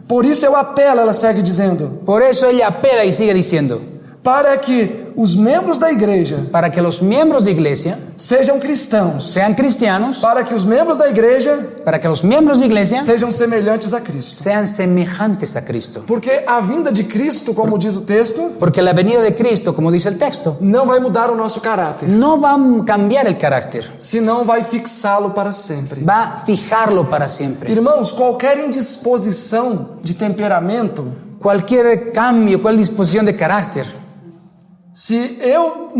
por isso eu apelo, ela segue dizendo, por eso ella apela y sigue diciendo, para que os membros da igreja para que los miembros de iglesia sejam cristãos, sean cristianos, para que os membros da igreja para que los miembros de iglesia sejam semelhantes a Cristo. sean semejantes a Cristo. Porque a vinda de Cristo, como diz o texto, Porque la venida de Cristo, como dice el texto, não vai mudar o nosso caráter, no va a cambiar el carácter, senão vai fixá-lo para sempre. va a fijarlo para siempre. Irmãos, qualquer indisposição de temperamento, Cualquier cambio, cualquier disposición de carácter, se eu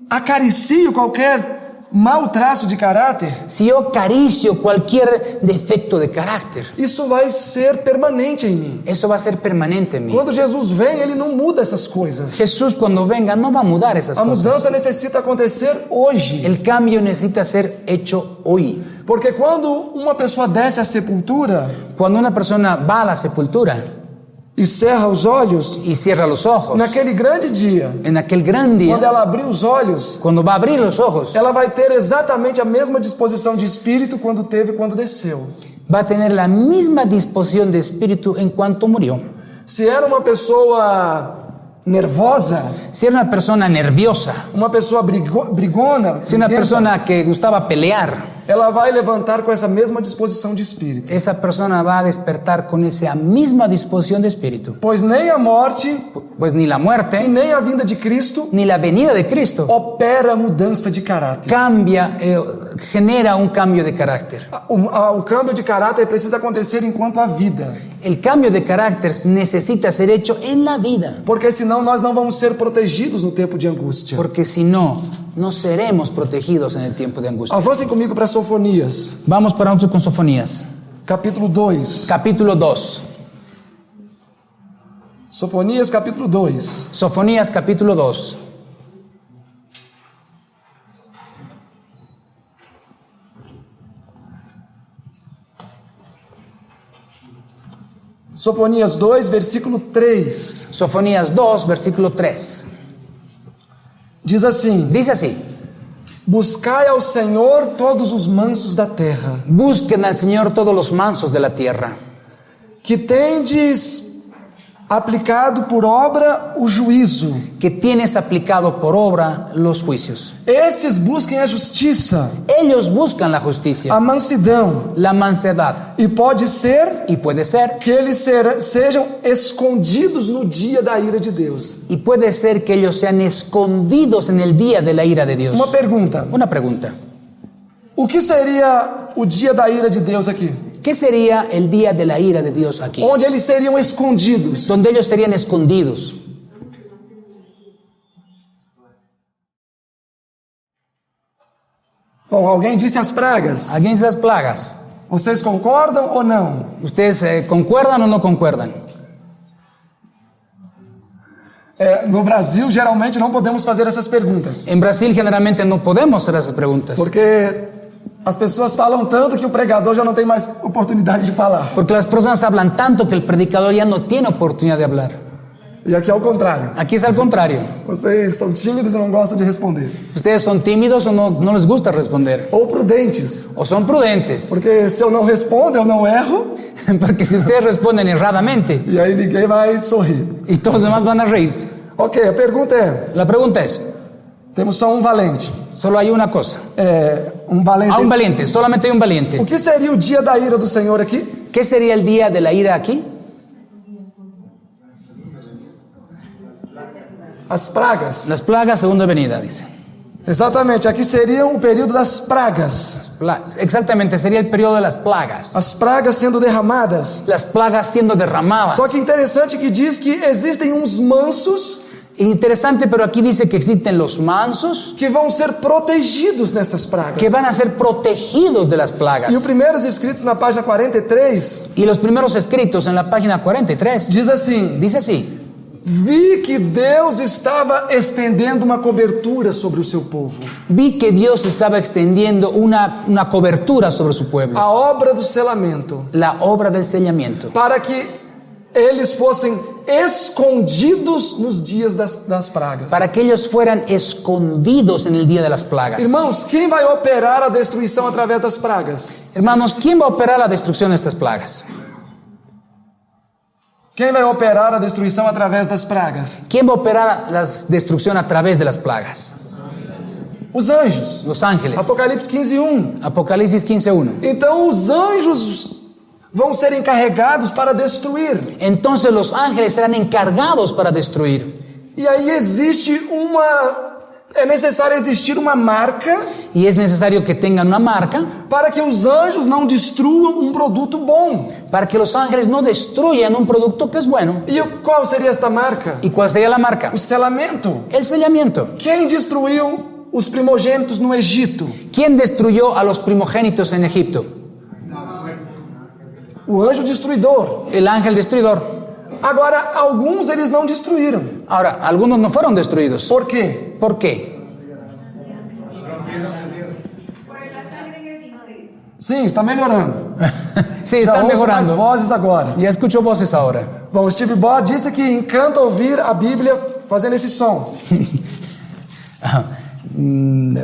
acaricio qualquer mau traço de caráter, si yo acaricio cualquier defecto de carácter, isso vai ser permanente em mim. eso va a ser permanente en mí. Quando Jesus vem, ele não muda essas coisas. Jesús cuando venga no va a mudar esas A cosas. mudança necessita acontecer hoje. El cambio necesita ser hecho hoy. Porque quando uma pessoa desce à sepultura Cuando una persona va a la sepultura e cerra os olhos, y cierra los ojos, naquele grande dia, en aquel gran quando día, ela abrir os olhos, cuando va a abrir los ojos, ela vai ter exatamente a mesma disposição de espírito quando teve quando desceu. va a tener la misma disposición de espíritu en cuanto murió. Se era uma pessoa nervosa, Si era una persona nerviosa, uma pessoa brigona, si una briguenta, persona que gustaba pelear, ela vai levantar com essa mesma disposição de espírito. esa persona va a despertar con esa misma disposición de espíritu. Pois nem a morte Pues ni la e muerte, nem a vinda de Cristo ni la venida de Cristo opera mudança de caráter. cambia, genera un cambio de carácter. O câmbio de caráter precisa acontecer enquanto há vida, El cambio de carácter necesita ser hecho en la vida, porque senão nós não vamos ser protegidos no tempo de angústia. porque si no, no seremos protegidos en el tiempo de angustia. Avancem comigo para Sofonias, Vamos para nosotros con Sofonías, capítulo 2. capítulo 2. Sofonias, capítulo 2. Sofonías, capítulo 2. Sofonias 2, versículo 3. Sofonías 2, versículo 3. Diz assim: Dice así: buscai ao Senhor todos os mansos da terra, busquen al Señor todos los mansos de la tierra, que tendes aplicado por obra o juízo. que tienes aplicado por obra los juicios. Estes busquem a justiça, Ellos buscan la justicia, a mansidão, la mansedad, e pode ser y puede ser, que eles sejam escondidos no dia da ira de Deus. y puede ser que ellos sean escondidos en el día de la ira de Dios. Uma pergunta: Una pregunta: o que seria o dia da ira de Deus aqui? ¿qué sería el día de la ira de Dios aquí? Onde eles seriam escondidos? Donde ellos serían escondidos. Bom, alguém disse as pragas. ¿Alguien dice las plagas? Vocês concordam ou não? ¿Ustedes concuerdan o no concuerdan? No Brasil, geralmente não podemos fazer essas perguntas, En Brasil generalmente no podemos hacer esas preguntas, porque as pessoas falam tanto que o pregador já não tem mais oportunidade de falar. porque las personas hablan tanto que el predicador ya no tiene oportunidad de hablar. E aqui é o contrário. Aquí es al contrario. Vocês são tímidos e não gostam de responder. Ustedes son tímidos o no les gusta responder. Ou prudentes. O son prudentes. Porque se eu não respondo, eu não erro. Porque si ustedes responden erradamente, E aí ninguém vai sorrir. y todos los demás van a reírse. Ok, a pergunta é: La pregunta es, temos só um valente. solo hay una cosa. Um valente. A un valiente, solamente hay un valiente. O que seria o dia da ira do Senhor aqui? ¿Qué sería el día de la ira aquí? As pragas. Las plagas, segunda venida, dice. Exatamente, aqui seria o período das pragas. Exactamente, sería el periodo de las plagas. As pragas sendo derramadas. Las plagas siendo derramadas. Só que interessante que diz que existem uns mansos Interesante, pero aquí dice que existen los mansos que vão ser protegidos nessas pragas. que van a ser protegidos de las plagas. E os primeiros escritos na página 43 Y los primeros escritos en la página 43 diz assim: dice así: vi que Deus estava estendendo uma cobertura sobre o seu povo. vi que Dios estaba extendiendo una cobertura sobre su pueblo, A obra do selamento, la obra del sellamiento, para que eles fossem escondidos nos dias das pragas. para que ellos fueran escondidos en el día de las plagas. Irmãos, quem vai operar a destruição através das pragas? Hermanos, ¿quién va a operar la destrucción de estas plagas? Quem vai operar a destruição através das pragas? ¿Quién va a operar la destrucción a través de las plagas? Os anjos. Los ángeles. Apocalipse 15:1. Apocalipsis 15:1. Então os anjos vão ser encarregados para destruir. Entonces los ángeles serán encargados para destruir. E aí é necessário existir uma marca Y es necesario que tengan una marca para que os anjos não destruam um produto bom. para que los ángeles no destruyan un producto que es bueno. E qual seria esta marca? ¿Y cuál sería la marca? O selamento. El sellamiento. Quem destruiu os primogênitos no Egito? ¿Quién destruyó a los primogénitos en Egipto? O anjo destruidor. El ángel destruidor. Agora, alguns eles não destruíram. Ahora, algunos no fueron destruidos. Por quê? ¿Por qué? Sim, está melhorando. Sí, Já están ouço mais mejorando. vozes agora. Ya escucho voces ahora. Bom, Steve Bohr disse que encanta ouvir a Bíblia fazendo esse som.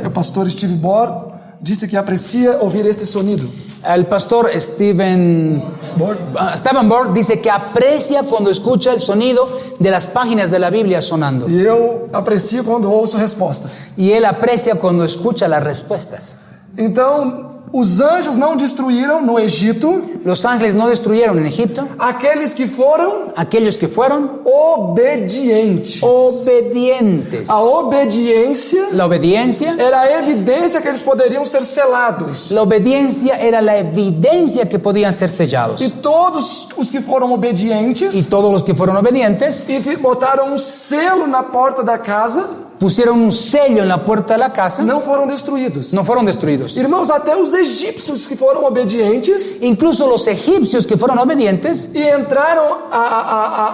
O pastor Steve Bohr disse que aprecia ouvir este sonido. El pastor Stephen Bohr dice que aprecia cuando escucha el sonido de las páginas de la Biblia sonando. E eu aprecio quando ouço respostas. Y él aprecia cuando escucha las respuestas. Então, os anjos não destruíram no Egito Los ángeles no destruyeron en Egipto aqueles que foram aquellos que fueron obedientes. obedientes. A obediência La obediencia, era a evidência que eles poderiam ser selados. la obediencia era la evidencia que podían ser sellados. E todos os que foram Y obedientes todos los que fueron obedientes e botaram um selo na porta da casa, pusieron un sello en la puerta de la casa, não foram destruídos. no fueron destruidos. Irmãos, até os egípcios que foram obedientes Incluso los egipcios que fueron obedientes e entraram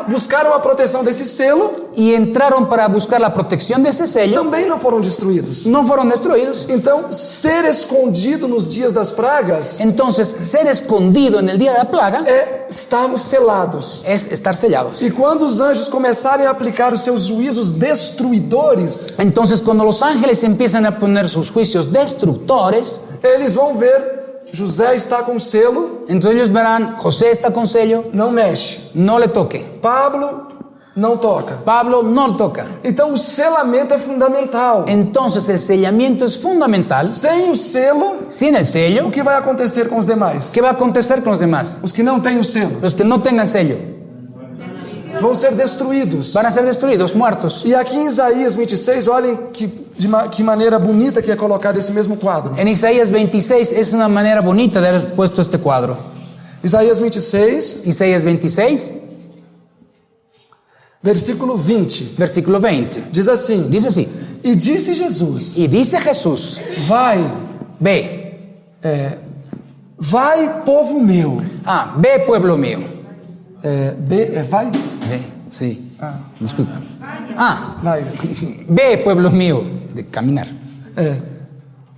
buscaram a proteção desse selo, y entraron para buscar la protección de ese sello, também não foram destruídos. no fueron destruidos. Então, ser escondido nos dias das pragas Entonces, ser escondido en el día de la plaga é estarmos selados. es estar sellados. E quando os anjos começarem a aplicar os seus juízos destruidores, Entonces, cuando los ángeles empiezan a poner sus juicios destructores, eles vão ver José está com selo, entonces ellos verán, José está con sello, não mexe. no le toque. Pablo não toca. Pablo no toca. Então o selamento é fundamental. Entonces, el sellamiento es fundamental. Sem o selo, Sin el o sello, que vai acontecer com os demais? ¿qué va a acontecer con los demás? Os que não têm o selo Los que no tengan sello vão ser destruídos. van a ser destruidos, muertos. E aqui em Isaías 26, olhem que maneira bonita que é colocado esse mesmo quadro. En Isaías 26 es una manera bonita de haber puesto este cuadro. Isaías 26, Isaías 26, versículo 20, versículo 20. diz assim: Dice así: E disse Jesus: y dice Jesús, Vai, ve, vai, povo meu. ve pueblo mío. Vai? Ve, sí. Disculpa. Vai. Ve pueblo mío, de caminar.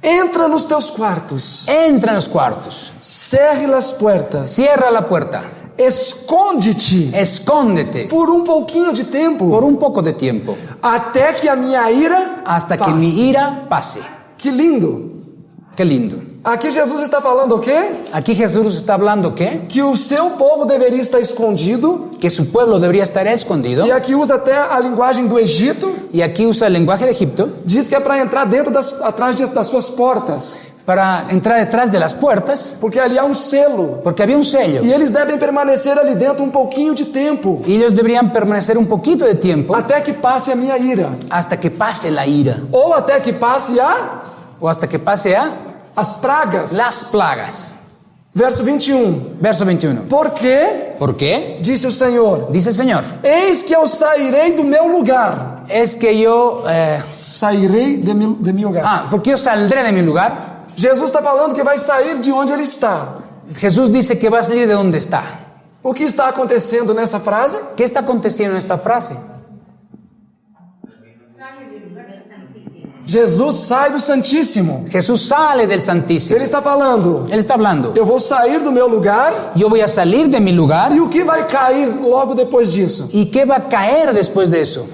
Entra nos teus quartos, Entra en los cuartos, cerre as portas, cierra la puerta, esconde-te escóndete por um pouquinho de tempo, por un poco de tiempo, até que a minha ira hasta que passe. mi ira pase. Que lindo! Qué lindo. Aqui Jesus está falando o quê? Aquí Jesús está hablando Que o seu povo deveria estar escondido, que su pueblo debería estar escondido, e aqui usa até a linguagem do Egito, y aquí usa el lenguaje de Egipto diz que é para entrar atrás das suas portas, para entrar detrás de las puertas, porque ali há um selo, porque había un sello. e eles devem permanecer ali dentro um pouquinho de tempo, Y ellos deberían permanecer un poquito de tiempo até que passe a minha ira, hasta que pase la ira, ou até que passe o hasta que pase a as pragas. las plagas. Verso 21. Verso 21. Porque, ¿Por qué? disse o Senhor, Dice el Señor, eis que eu sairei do meu lugar. es que yo... Sairei de meu lugar. porque yo saldré de mi lugar. Jesus está falando que vai sair de onde ele está. Jesús dice que va a salir de donde está. O que está acontecendo nessa frase? ¿Qué está aconteciendo en esta frase? Jesus sai do Santíssimo. Jesús sale del Santísimo. Ele está falando, Él está hablando, eu vou sair do meu lugar, yo voy a salir de mi lugar. e o que vai cair logo depois disso? ¿Y qué va a caer después de eso?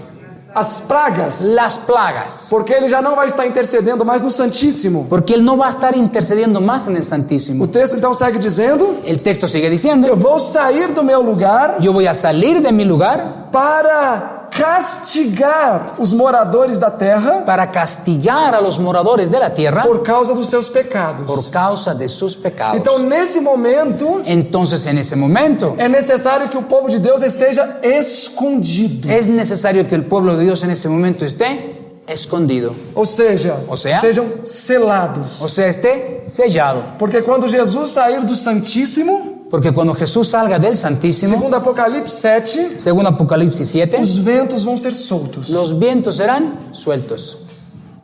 As pragas. Las plagas. Porque ele já não vai estar intercedendo mais no Santíssimo. Porque Él no va a estar intercediendo más en el Santísimo. O texto então segue dizendo, El texto sigue diciendo, eu vou sair do meu lugar yo voy a salir de mi lugar para castigar os moradores da terra para castigar a los moradores de la tierra por causa dos seus pecados. por causa de sus pecados. Então, nesse momento, Entonces, en ese momento, é necessário que o povo de Deus esteja escondido. es necesario que el pueblo de Dios en ese momento esté escondido, Ou seja, estejam selados. o sea, esté sellado. Porque quando Jesus sair do Santíssimo, Porque cuando Jesús salga del Santísimo, segundo Apocalipse 7, según Apocalipsis 7, os ventos vão ser soltos. los vientos serán sueltos.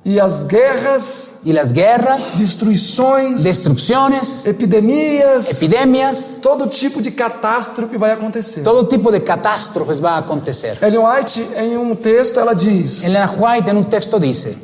E as guerras, Y las guerras, destruições, destrucciones, epidemias, epidemias, todo tipo de catástrofe vai acontecer. todo tipo de catástrofes va a acontecer. Ellen White, em um texto, ela diz Elena White en un texto dice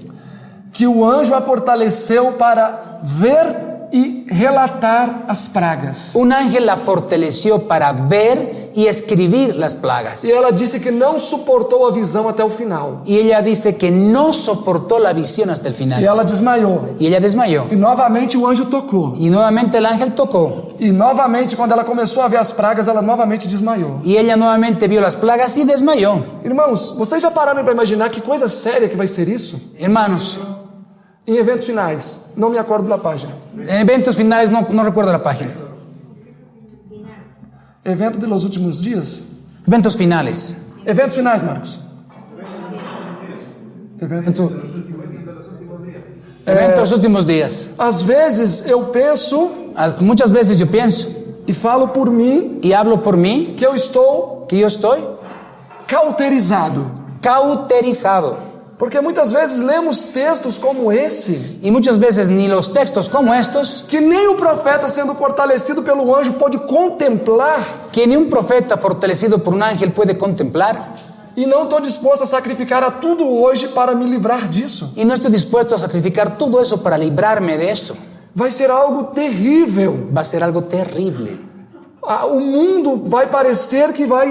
que o anjo a fortaleceu para ver e relatar as pragas. un ángel la fortaleció para ver y escribir las plagas. E ela disse que não suportou a visão até o final. Y ella dice que no soportó la visión hasta el E final. ela desmaiou. Y ella desmayó. E novamente o anjo tocou. Y nuevamente el ángel tocó. E novamente, quando ela começou a ver as pragas, ela novamente desmaiou. Y ella nuevamente vio las plagas y desmayó. Irmãos, vocês já pararam para imaginar que coisa séria que vai ser isso? Hermanos, Em eventos finais, não me acordo da página. en eventos finales, no recuerdo la página. Evento de los últimos dias? Eventos finales. Eventos finais, Marcos. Evento. Eventos últimos días. Às vezes eu penso Muchas veces yo pienso e falo por mim y hablo por mí que eu estou que yo estoy cauterizado. cauterizado. Porque muitas vezes lemos textos como esse, Y muchas veces ni los textos como estos, que nem o profeta sendo fortalecido pelo anjo pode contemplar, que ni un profeta fortalecido por un ángel puede contemplar, e não estou disposto a sacrificar a tudo hoje para me livrar disso. y no estoy dispuesto a sacrificar todo eso para librarme de eso. Vai ser algo terrível. Va a ser algo terrible. O mundo vai parecer que vai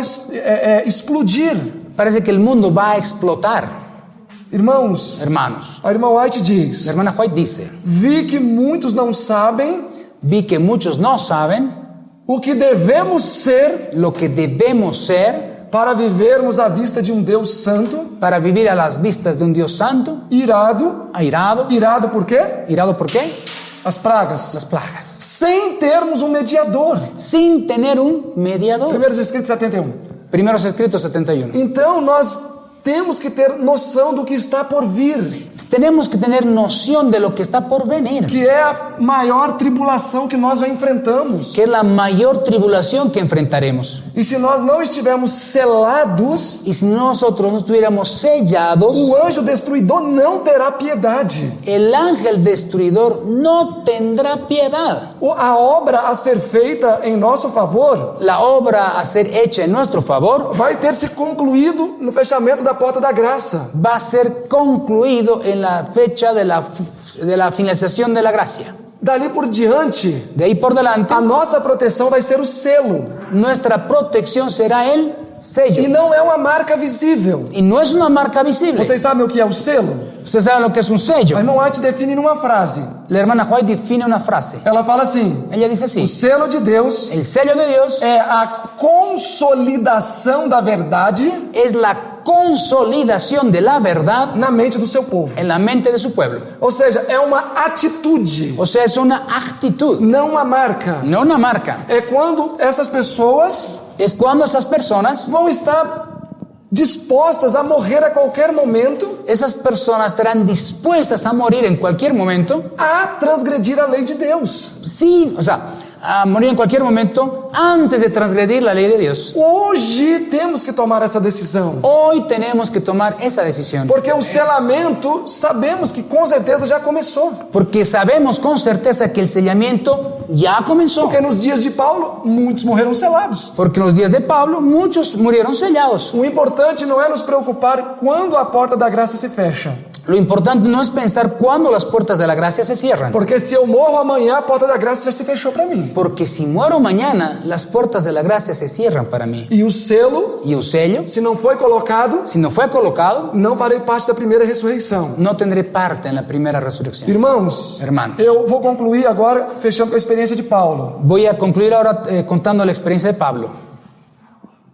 explodir. Parece que el mundo va a explotar. Irmãos, Hermanos, a irmã White diz: la hermana White dice, vi que muitos não sabem vi que muchos no saben o que devemos ser lo que debemos ser para vivermos à vista de um Deus santo, para vivir a las vistas de un Dios santo, irado. airado. Irado por quê? ¿Irado por qué? As pragas. Las plagas. Sem termos um mediador. Sin tener un mediador. Primeiros Escritos 71. Primeros escritos 71. Então nós temos que ter noção do que está por vir, Tenemos que tener noción de lo que está por venir, que é a maior tribulação que nós já enfrentamos. que es la mayor tribulación que enfrentaremos. E se nós não estivermos selados, Y si nosotros no estuviéramos sellados, o anjo destruidor não terá piedade. el ángel destruidor no tendrá piedad. A obra a ser feita em nosso favor La obra a ser hecha en nuestro favor vai ter se concluído no fechamento da porta da graça. va a ser concluido en la fecha de la finalización de la gracia. Dali por diante, De ahí por delante, a nossa proteção vai ser o selo. nuestra protección será el E sello. não é uma marca visível. Y no es una marca visible. Vocês sabem o que é o selo? Ustedes saben lo que es un A sello. irmã White define numa frase. La hermana White define una frase. Ela fala assim: Ella dice o así: selo de Deus el sello de Dios é a consolidação da verdade es la consolidación de la verdad na mente do seu povo. en la mente de su pueblo. Ou seja, é uma atitude, O sea, es una actitud, não uma marca. no una marca. É quando essas pessoas Es cuando esas personas, vão estar dispostas a morrer a qualquer momento esas personas estarán dispuestas a morir en cualquier momento, a transgredir a lei de Deus. sí, o sea, a morir en cualquier momento antes de transgredir la ley de Dios. Hoje temos que tomar essa decisão. Hoy tenemos que tomar esa decisión, Porque o selamento, sabemos que com certeza já começou. porque sabemos con certeza que el sellamiento ya comenzó. Porque nos dias de Paulo, muitos morreram selados. Porque en los días de Pablo muchos murieron sellados. O importante não é nos preocupar quando a porta da graça se fecha. Lo importante no es pensar cuándo las puertas de la gracia se cierran. Porque se eu morro amanhã, a porta da graça já se fechou para mim. Porque si muero mañana, las puertas de la gracia se cierran para mí. E o selo, Y el sello, se não foi colocado, si no fue colocado, não farei parte da primeira ressurreição. no tendré parte en la primera resurrección. Irmãos, Hermanos. eu vou concluir agora fechando com a experiência de Paulo. Voy a concluir ahora contando la experiencia de Pablo.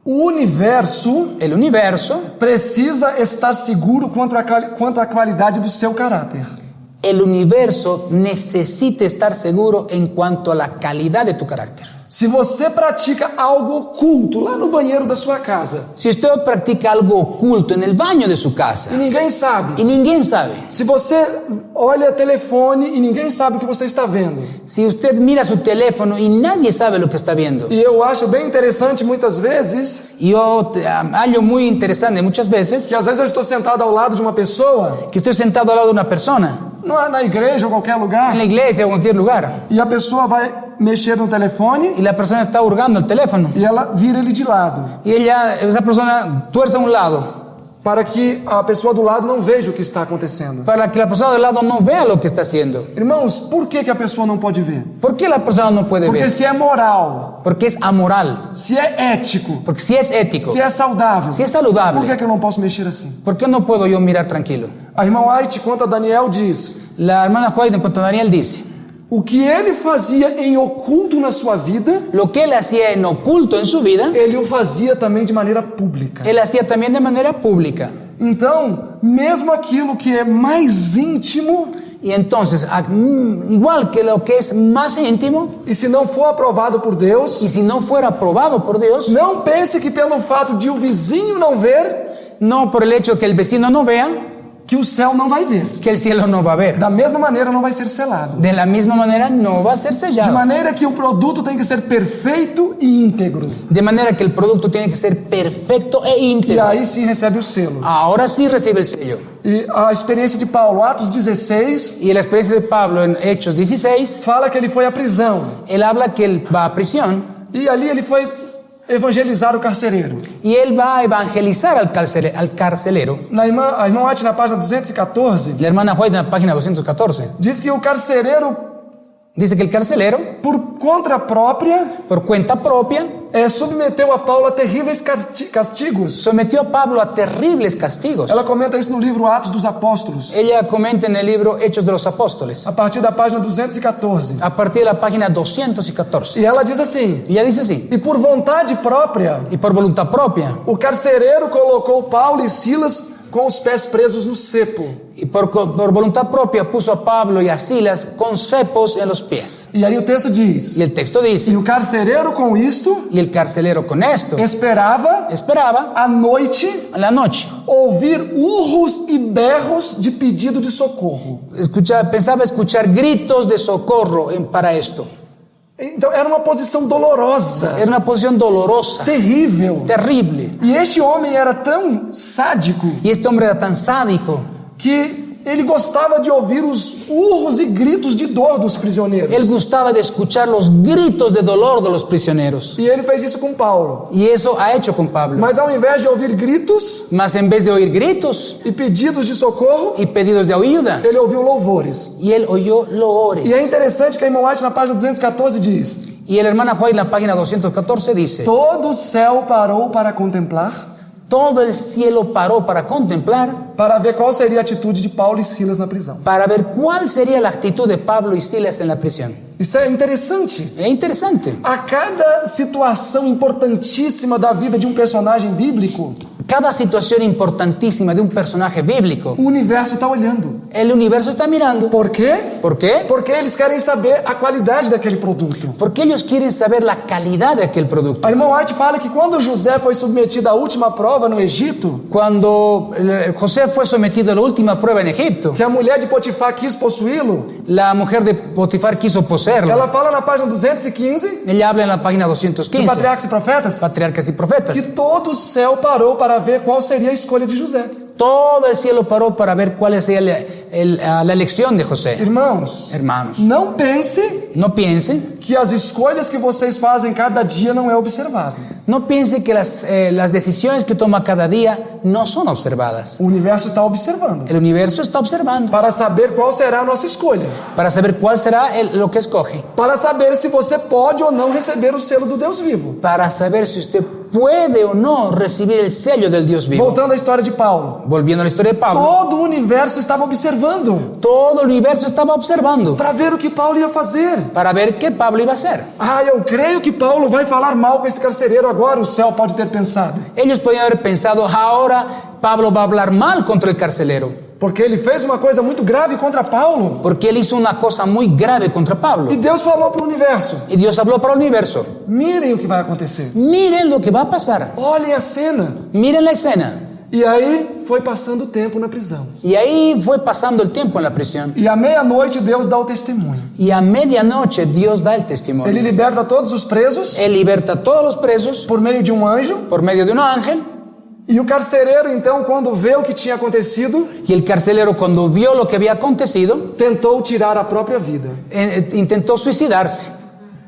O universo El universo, precisa estar seguro quanto à qualidade do seu caráter. el universo necesita estar seguro en cuanto a la calidad de tu carácter. Se você pratica algo oculto lá no banheiro da sua casa Si usted practica algo oculto en el baño de su casa e ninguém sabe, y ninguém sabe, se você olha telefone e ninguém sabe o que você está vendo, si usted mira su teléfono y nadie sabe lo que está viendo, e eu acho bem interessante muitas vezes yo hallo muy interesante muchas veces que às vezes eu estou sentado ao lado de uma pessoa, que estoy sentado al lado de una persona, na igreja ou qualquer lugar, en la iglesia o en cualquier lugar, e a pessoa vai mexer no telefone y la persona está hurgando el teléfono e ela vira ele de lado, y esa persona tuerce a un lado para que a pessoa do lado não veja o que está acontecendo. para que la persona del lado no vea lo que está haciendo. Irmãos, por que a pessoa não pode ver? ¿Por qué la persona no puede Porque ver? se é moral, Porque es amoral, se é ético, porque si es ético, se é saudável, si es por saludable, que eu não posso mexer assim? ¿por qué no puedo yo mirar tranquilo? A irmã White, quanto a Daniel, diz: La hermana White en cuanto a Daniel dice, o que ele fazia em oculto na sua vida, lo que él hacía en oculto en su vida, ele o fazia também de maneira pública. él hacía también de manera pública. Então, mesmo aquilo que é mais íntimo, Y entonces, igual que lo que es más íntimo, e se não for aprovado por y Deus, si no fuera aprobado por Dios, não pense que pelo fato de o vizinho não ver, no por el hecho que el vecino no vea, que o céu não vai ver. que el cielo no va a ver. Da mesma maneira, não vai ser selado. De la misma manera no va a ser De sellado. maneira que o produto tem que ser perfeito e íntegro. De manera que el producto tiene que ser perfecto e E íntegro. aí sim recebe o selo. Ahora sí recibe el sello. E a experiência de Paulo, Atos 16, Y la experiencia de Pablo en Hechos 16, fala que ele foi à prisão. él habla que él va a prisión E ali ele foi evangelizar o carcereiro. y él va a evangelizar al carcelero. A irmã White, na página 214, La hermana White en la página 214 diz que o carcereiro, dice que el carcelero, por conta própria, por cuenta propia, submeteu a Paulo a terríveis castigos. sometió a Pablo a terribles castigos. Ela comenta isso no livro Atos dos Apóstolos, Ella comenta en el libro Hechos de los Apóstoles, a partir da página 214. a partir de la página 214. E ela diz assim: Ella dice así, e por vontade própria, y por voluntad propia, o carcereiro colocou Paulo e Silas com os pés presos no cepo. y por voluntad propia puso a Pablo y a Silas con cepos en los pies. E aí o texto diz: Y el texto e dice, o carcereiro com isto y el carcelero con esto esperava esperaba à noite a la noche. ouvir urros e berros de pedido de socorro. Pensaba escuchar gritos de socorro para esto. Então era uma posição dolorosa, Era una posición dolorosa, terrível. terrible. E este homem era tão sádico Y este hombre era tan sádico que ele gostava de ouvir os urros e gritos de dor dos prisioneiros. Él gustaba de escuchar los gritos de dolor de los prisioneros. E ele fez isso com Paulo. Y eso ha hecho con Pablo. Mas ao invés de ouvir gritos Mas en vez de oír gritos e pedidos de socorro, y pedidos de ayuda, ele ouviu louvores. y él oyó loores. E é interessante que a irmã White na página 214 diz: Y el hermano White en la página 214 dice: todo o céu parou para contemplar, todo el cielo paró para contemplar, para ver qual seria a atitude de Paulo e Silas na prisão. para ver cuál sería la actitud de Pablo y Silas en la prisión. Isso é interessante. Es interesante. A cada situação importantíssima da vida de um personagem bíblico, Cada situación importantísima de un personaje bíblico, o universo está olhando. el universo está mirando. Por quê? ¿Por qué? Porque eles querem saber a qualidade daquele produto. Porque ellos quieren saber la calidad de aquel producto. A irmã White fala que quando José foi submetido à última prova no Egito, Cuando José fue sometido a la última prueba en Egipto, que a mulher de Potifar quis possuí-lo, la mujer de Potifar quiso poseerlo. ela fala na página 215 Ella habla en la página do 215, Patriarcas e Profetas, Patriarcas y Profetas. que todo o céu parou para ver qual seria a escolha de José. Todo el cielo paró para ver cuál sería la elección de José. Irmãos, Hermanos, não pense no piensen, que as escolhas que vocês fazem cada dia não é observado. no piensen que las decisiones que toma cada día no son observadas. O universo está observando El universo está observando para saber qual será a nossa escolha, para saber cuál será lo que escoge, para saber se você pode ou não receber o selo do Deus vivo. para saber si usted puede o no recibir el sello del Dios vivo. Voltando à história de Paulo, Volviendo a la historia de Pablo, todo o universo estava observando todo el universo estaba observando para ver o que Paulo ia fazer. para ver qué Pablo iba a hacer. Ah, eu creio que Paulo vai falar mal com esse carcereiro agora, o céu pode ter pensado. Ellos podían haber pensado, ahora Pablo va a hablar mal contra el carcelero, Porque ele fez uma coisa muito grave contra Paulo. porque él hizo una cosa muy grave contra Pablo. E Deus falou para o universo: Y Dios habló para el universo. mirem o que vai acontecer. Miren lo que va a pasar. Olhem a cena. Miren la escena. E aí foi passando o tempo na prisão. Y ahí fue pasando el tiempo en la prisión. E à meia-noite Deus dá o testemunho. Y a medianoche Dios da el Ele testimonio. liberta todos os presos Él liberta a todos los presos por meio de um anjo. por medio de un ángel. E o carcereiro, então, quando vê o que tinha acontecido, Y el carcelero, cuando vio lo que había acontecido, tentou tirar a própria vida. intentó suicidarse.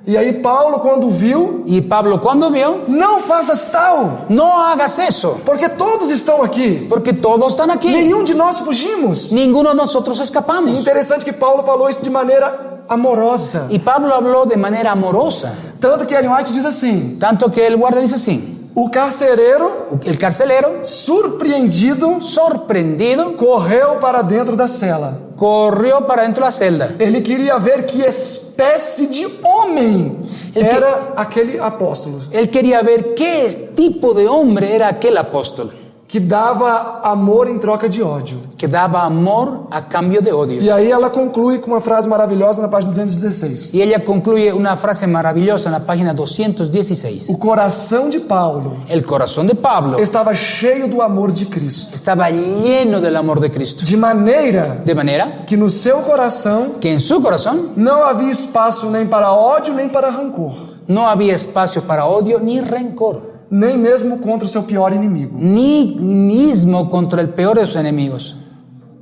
E aí Paulo, quando viu, Y Pablo, cuando vio, não faças tal, no hagas eso, porque todos estão aqui. porque todos están aquí. Nenhum de nós fugimos. Ninguno de nosotros E escapamos. interessante que Paulo falou isso de maneira amorosa. Y Pablo habló de manera amorosa, Tanto que Ellen White diz assim: tanto que el guardia dice así. o carcereiro, El carcelero, surpreendido, sorprendido, correu para dentro da cela. corrió para dentro de la celda. Ele queria ver que espécie de homem Ele que- era aquele apóstolo, Él quería ver qué tipo de hombre era aquel apóstol que dava amor em troca de ódio. que daba amor a cambio de odio. E aí ela conclui com uma frase maravilhosa na página 216. Y ella concluye una frase maravillosa en la página 216. O coração de Paulo El corazón de Pablo estava cheio do amor de Cristo, estaba lleno del amor de Cristo, de maneira de manera que no seu coração que en su corazón não havia espaço nem para ódio nem para rancor, no había espacio para odio ni rencor, nem mesmo contra o seu pior inimigo. ni mismo contra el peor de sus enemigos.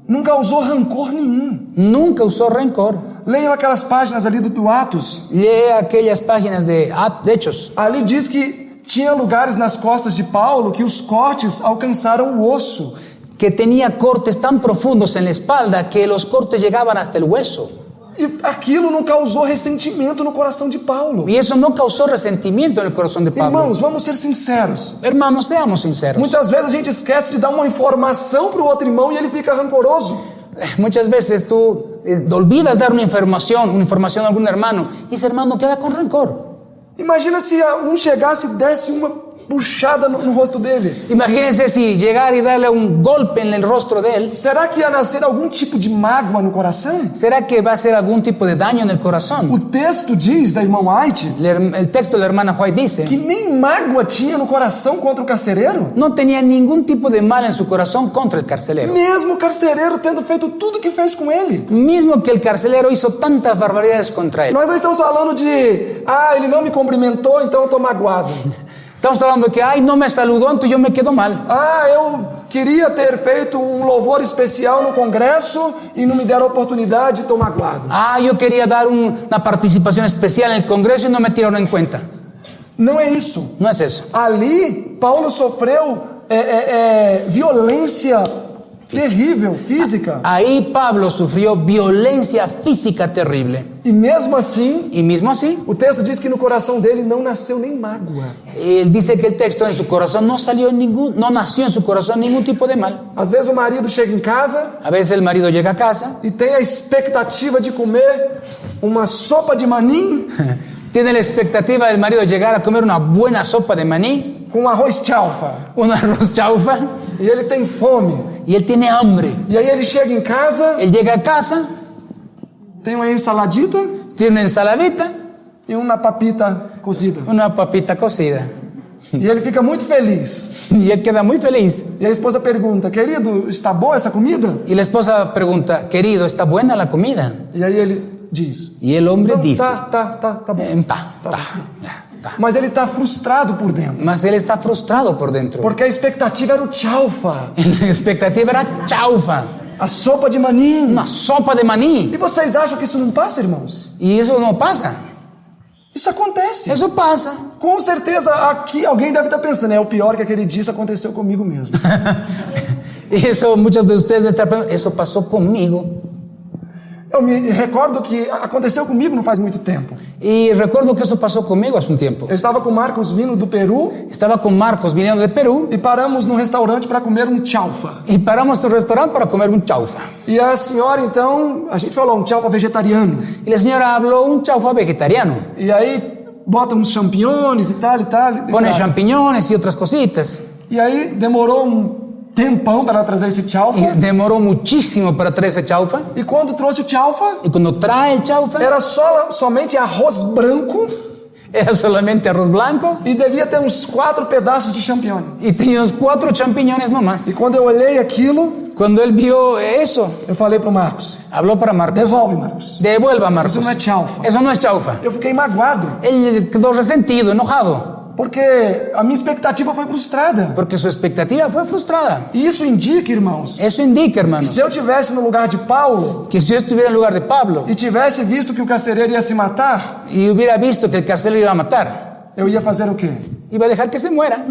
Nunca usou rancor nenhum. Nunca usó rencor. Leiam aquelas páginas ali do Atos. Lea aquellas páginas de Hechos. Ali diz que tinha lugares nas costas de Paulo que os cortes alcançaram o osso. Que tenía cortes tan profundos en la espalda que los cortes llegaban hasta el hueso. E aquilo não causou ressentimento no coração de Paulo. Y eso no causó resentimiento en el corazón de Pablo. Irmãos, vamos ser sinceros. Hermanos, seamos sinceros. Muitas vezes a gente esquece de dar uma informação para o outro irmão e ele fica rancoroso. Muchas veces tú olvidas dar una información a algún hermano y ese hermano queda con rencor. Imagina se um chegasse e desse uma puxada no rosto dele. Imagínense si llegar y darle un golpe en el rostro de él. Será que ia nascer algum tipo de mágoa no coração? ¿Será que va a hacer algún tipo de daño en el corazón? O texto diz da irmã White El texto de la hermana White dice: que nem mágoa tinha no coração contra o carcereiro. no tenía ningún tipo de mal en su corazón contra el carcelero. Mesmo o carcereiro tendo feito tudo que fez com ele. Mismo que el carcelero hizo tantas barbaridades contra él. Nós não estamos falando de, ele não me cumprimentou, então eu estou magoado. Estamos hablando de que, ay, no me saludó, entonces yo me quedo mal. Ah, eu queria ter feito um louvor especial no congresso e não me deram a oportunidade, estou magoado. Ah, yo quería dar una participación especial en el Congreso y no me tiraron en cuenta. Não é isso. No es eso. Ali, Paulo sofreu violência terrível, física. Ahí Pablo sufrió violencia física terrible. E mesmo assim, Y mismo así, o texto diz que no coração dele não nasceu nem mágoa. él dice que el texto en su corazón no nació en su corazón ningún tipo de mal. Às vezes o marido chega em casa A veces el marido llega a casa, e tem a expectativa de comer uma sopa de manim tiene la expectativa del marido de llegar a comer una buena sopa de maní, com arroz chaufa. un arroz chaufa, E ele tem fome. y él tiene hambre. E aí ele chega em casa, Él llega a casa, tem uma ensaladita tiene una ensaladita, e uma papita cozida. una papita cocida. E ele fica muito feliz. Y él queda muy feliz. E a esposa pergunta: querido, está boa essa comida? Y la esposa pregunta, querido, ¿está buena la comida? E aí ele diz: Y el hombre não, dice, tá bom. Tá. Mas ele está frustrado por dentro. Mas él está frustrado por dentro. Porque a expectativa era o chaufa, La expectativa era chaufa, a sopa de manim. una sopa de maní. E vocês acham que isso não passa, irmãos? Y eso no pasa. Isso acontece. Eso pasa. Com certeza aqui alguém deve estar pensando: é o pior que aquele dia isso aconteceu comigo mesmo. Y eso muchos de ustedes están pensando, eso pasó conmigo. Eu me recordo que aconteceu comigo não faz muito tempo. Y recuerdo que eso pasó conmigo hace un tiempo. Eu estava com o Marcos vindo do Peru Estaba con Marcos viniendo de Perú e paramos num restaurante para comer um chaufa. y paramos en un restaurante para comer un chaufa. E a senhora, então, a gente falou um chaufa vegetariano. Y la señora habló un chaufa vegetariano. E aí bota uns champignons e tal e tal. Pone champiñones y otras cositas. E aí demorou um tempão para ela trazer esse Y chaufa. demoró muchísimo para traer ese chaufa. E quando trouxe o chaufa, Y cuando trae el chaufa, era somente arroz branco era solamente arroz blanco e devia ter uns 4 pedaços de champignon. y tenía unos 4 champiñones nomás. E quando eu olhei aquilo, Cuando él vio eso, eu falei pro Marcos: habló para Marcos. devolve, Marcos. Devuelva, Marcos. Isso não é chaufa. Eso no es chaufa. Eu fiquei magoado, Él quedó resentido, enojado, porque a minha expectativa foi frustrada. porque su expectativa fue frustrada. E isso indica, irmãos, Eso indica, hermanos, se eu tivesse no lugar de Paulo que si yo estuviera en lugar de Pablo e tivesse visto que o carcereiro ia se matar, y hubiera visto que el carcelero iba a matar, eu ia fazer o quê? iba a dejar que se muera.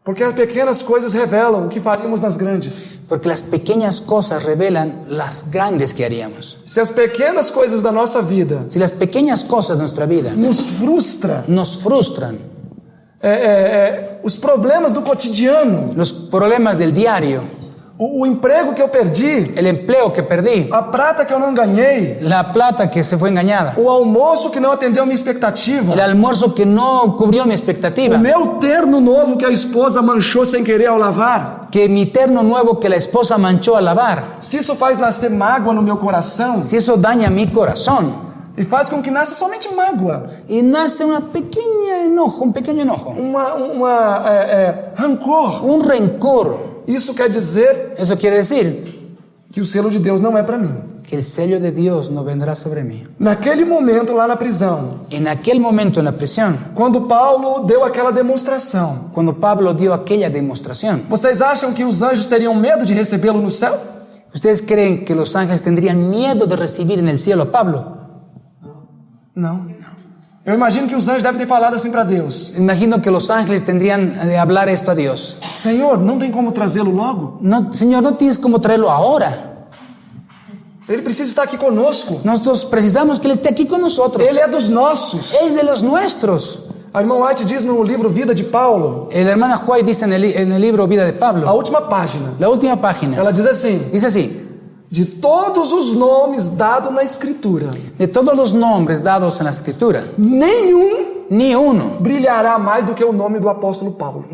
Porque as pequenas coisas revelam o que faríamos nas grandes. Porque las pequeñas cosas revelan las grandes que haríamos. Se as pequenas coisas da nossa vida Si las pequeñas cosas de nuestra vida nos frustram, nos frustran, os problemas do cotidiano, los problemas del diario, o emprego que eu perdi, el empleo que perdí, a prata que eu não ganhei, la plata que se fue engañada, o almoço que não atendeu a minha expectativa, el almuerzo que no cubrió mi o expectativa, meu terno novo que a esposa manchou sem querer ao lavar. que mi terno nuevo que la esposa manchó al lavar, Se isso faz nascer mágoa no meu coração, si eso daña mi corazón e faz com que nasça somente mágoa, y nace una pequeña enojo, un pequeño enojo, rancor, un rencor, isso quer dizer eso quiere decir que o selo de Deus não é para mim. que el sello de Dios no vendrá sobre mí. Naquele momento lá na prisão, En aquel momento en la prisión, quando Paulo deu aquela demonstração, cuando Pablo dio aquella demostración, vocês acham que os anjos teriam medo de recebê-lo no céu? ¿ustedes creen que los ángeles tendrían miedo de recibir en el cielo a Pablo? Não. Eu imagino que os anjos devem ter falado assim para Deus: Imagino que los ángeles tendrían de hablar esto a Dios. Senhor, não tem como trazê-lo logo? No, Señor, no tienes cómo traerlo ahora. Ele precisa estar aqui conosco. Nosotros precisamos que Él esté aquí con nosotros. Ele é dos nossos. Es de los nuestros. A irmã White diz no livro Vida de Paulo, La hermana White dice en el libro Vida de a Pablo, última página, la última página, ela diz assim: dice así: de todos os nomes dados na Escritura, de todos los nombres dados en la Escritura, nenhum ni uno brilhará mais do que o nome do apóstolo Paulo.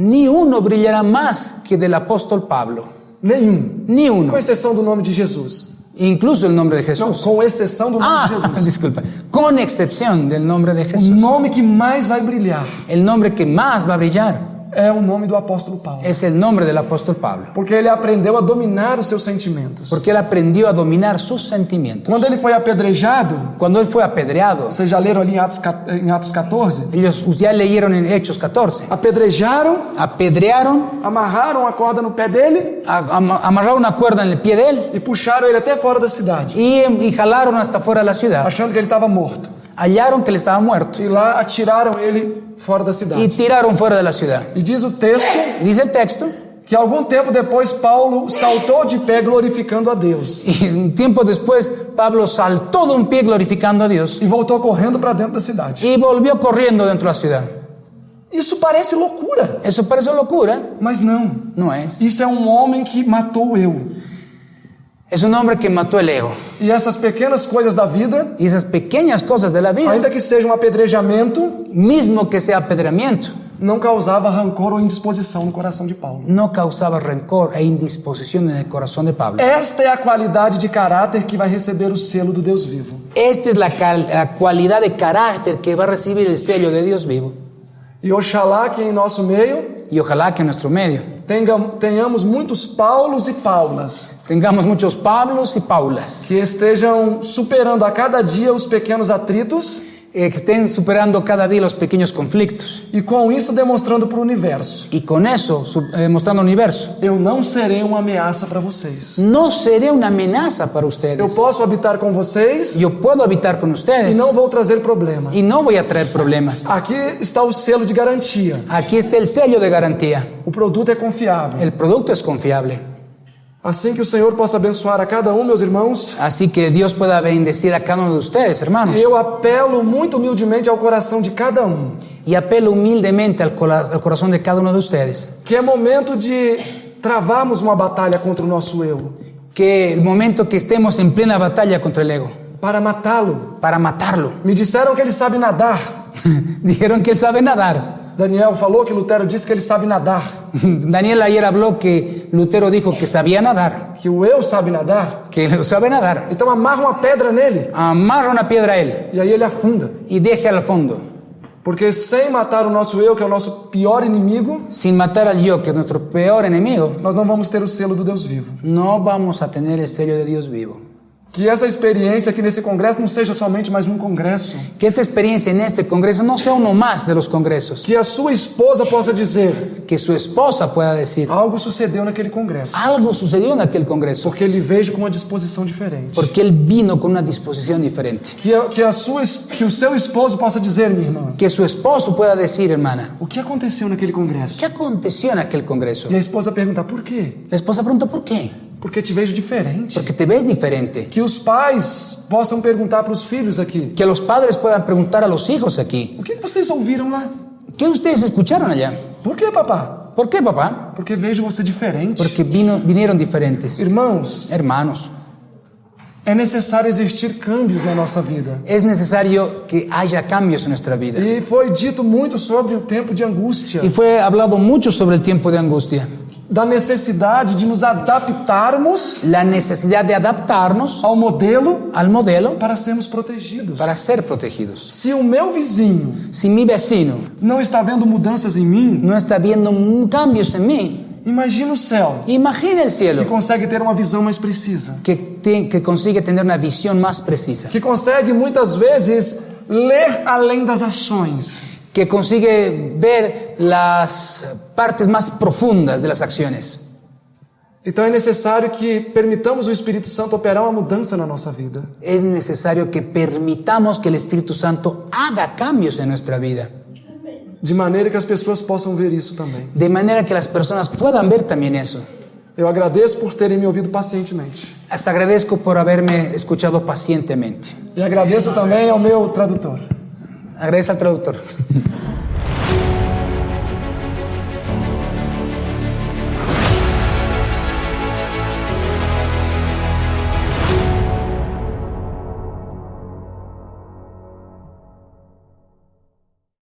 brillará más que del apóstol Pablo. Nenhum. Ni uno. Com exceção do nome de Jesus. Incluso el nombre de Não, Jesús. com exceção do nome de Jesus. Disculpa. Con excepción del nombre de O Jesús. nome que mais vai brilhar El nombre que más va a brillar é o nome do apóstolo Paulo. es el nombre del apóstol Pablo. Porque ele aprendeu a dominar os seus sentimentos. Porque él aprendió a dominar sus sentimientos. Quando ele foi apedrejado, Cuando él fue apedreado, vocês já leram ali em Atos 14? ellos ya leyeron en Hechos 14, Apedrejaram, apedrearon, amarraram a corda no pé dele amarraron una cuerda en el pie de él e puxaram ele até fora da cidade, y jalaron hasta fuera de la ciudad. achando que ele estava morto. Hallaron que él estaba muerto E lá atiraram ele fora da y cidade. tiraron fuera de la ciudad. E diz o texto Y dice el texto, que algum tempo depois Paulo saltou de pé glorificando a Deus y un tiempo después Pablo saltó de un pie glorificando a Dios e voltou correndo para dentro da cidade. y volvió corriendo dentro de la ciudad. Isso parece loucura, Eso parece locura, mas não. no es. Isso é um homem que matou o eu. Es un hombre que mató el ego. E essas pequenas coisas da vida, Y esas pequeñas cosas de la vida, ainda que seja um apedrejamento, mismo que sea apedreamiento, não causava rancor ou indisposição no coração de Paulo. no causaba rencor e indisposición en el corazón de Pablo. Esta é a qualidade de caráter que vai receber o selo do Deus vivo. Esta es la cualidad de carácter que va a recibir el sello de Dios vivo. E oxalá que em nosso meio Y ojalá que en nuestro medio tenhamos muitos Paulos e Paulas tengamos muchos Pablos y Paulas que estejam superando a cada dia os pequenos atritos que estén superando cada día los pequeños conflictos e com isso demonstrando para o universo: y con eso mostrando al universo. eu não serei uma ameaça para vocês. No seré una amenaza para Eu ustedes. posso habitar com vocês Yo puedo habitar con e ustedes não vou trazer problema. y no voy a traer problemas. Aqui está o selo de garantia. Aquí está el sello de garantía. O produto é confiável. El producto es confiable. Assim que o Senhor possa abençoar a cada meus irmãos, Así que Dios pueda bendecir a cada uno de ustedes, hermanos. eu apelo muito humildemente ao coração de cada Y apelo humildemente al corazón de cada uno de ustedes. que é momento de travarmos uma batalha contra o nosso eu, Que el momento que estemos en plena batalla contra el ego, para matá-lo. para matarlo. Me disseram que ele sabe nadar. Dijeron que él sabe nadar. Daniel falou que Lutero disse que ele sabe nadar. Daniel ayer habló que Lutero dijo que sabía nadar, Que o eu sabe nadar. que él sabe nadar. Então amarra uma pedra nele Amarra una piedra a él e aí ele afunda. y deje al fondo. Porque sem matar o nosso eu, que é o nosso pior inimigo, Sin matar al yo, que es nuestro peor enemigo, nós não vamos ter o selo do Deus vivo. no vamos a tener el sello de Dios vivo. Que essa experiência aqui nesse congresso não seja somente mais um congresso. Que esta experiencia en este congreso no sea uno más de los congresos. Que a sua esposa possa dizer: Que su esposa pueda decir, algo sucedeu naquele congresso. algo sucedió en aquel congreso, Porque ele veio com uma disposição diferente. porque él vino con una disposición diferente. Que o seu esposo possa dizer: minha irmã, Que su esposo pueda decir, hermana, o que aconteceu naquele congresso? ¿qué aconteció en aquel congreso? E a esposa perguntar: por quê? La esposa pregunta, ¿por qué? Porque te vejo diferente. Porque te ves diferente. Que os pais possam perguntar para os filhos aqui: Que los padres puedan preguntar a los hijos aquí, o que vocês ouviram lá? ¿qué ustedes escucharon allá? Por que, papá? ¿Por qué, papá? Porque vejo você diferente. Porque vinieron diferentes. Irmãos, Hermanos, é necessário existir câmbios na nossa vida. es necesario que haya cambios en nuestra vida. E foi dito muito sobre o tempo de angústia, Y fue hablado mucho sobre el tiempo de angustia, da necessidade de nos adaptarmos la necesidad de adaptarnos ao modelo al modelo para sermos protegidos. para ser protegidos. Se o meu vizinho Si mi vecino não está vendo mudanças em mim, no está viendo cambios en mí, imagina o céu, imagina el que cielo consegue ter uma visão mais precisa, que consigue tener una visión más precisa, que consegue muitas vezes ler além das ações, que consigue ver las partes más profundas de las acciones. Então é necessário que permitamos o Espírito Santo operar uma mudança na nossa vida. Es necesario que permitamos que el Espíritu Santo haga cambios en nuestra vida, De maneira que as pessoas possam ver isso também. de manera que las personas puedan ver también eso. Eu agradeço por terem me ouvido pacientemente. Les agradezco por haberme escuchado pacientemente. E agradeço também ao meu tradutor. Agradezco al traductor.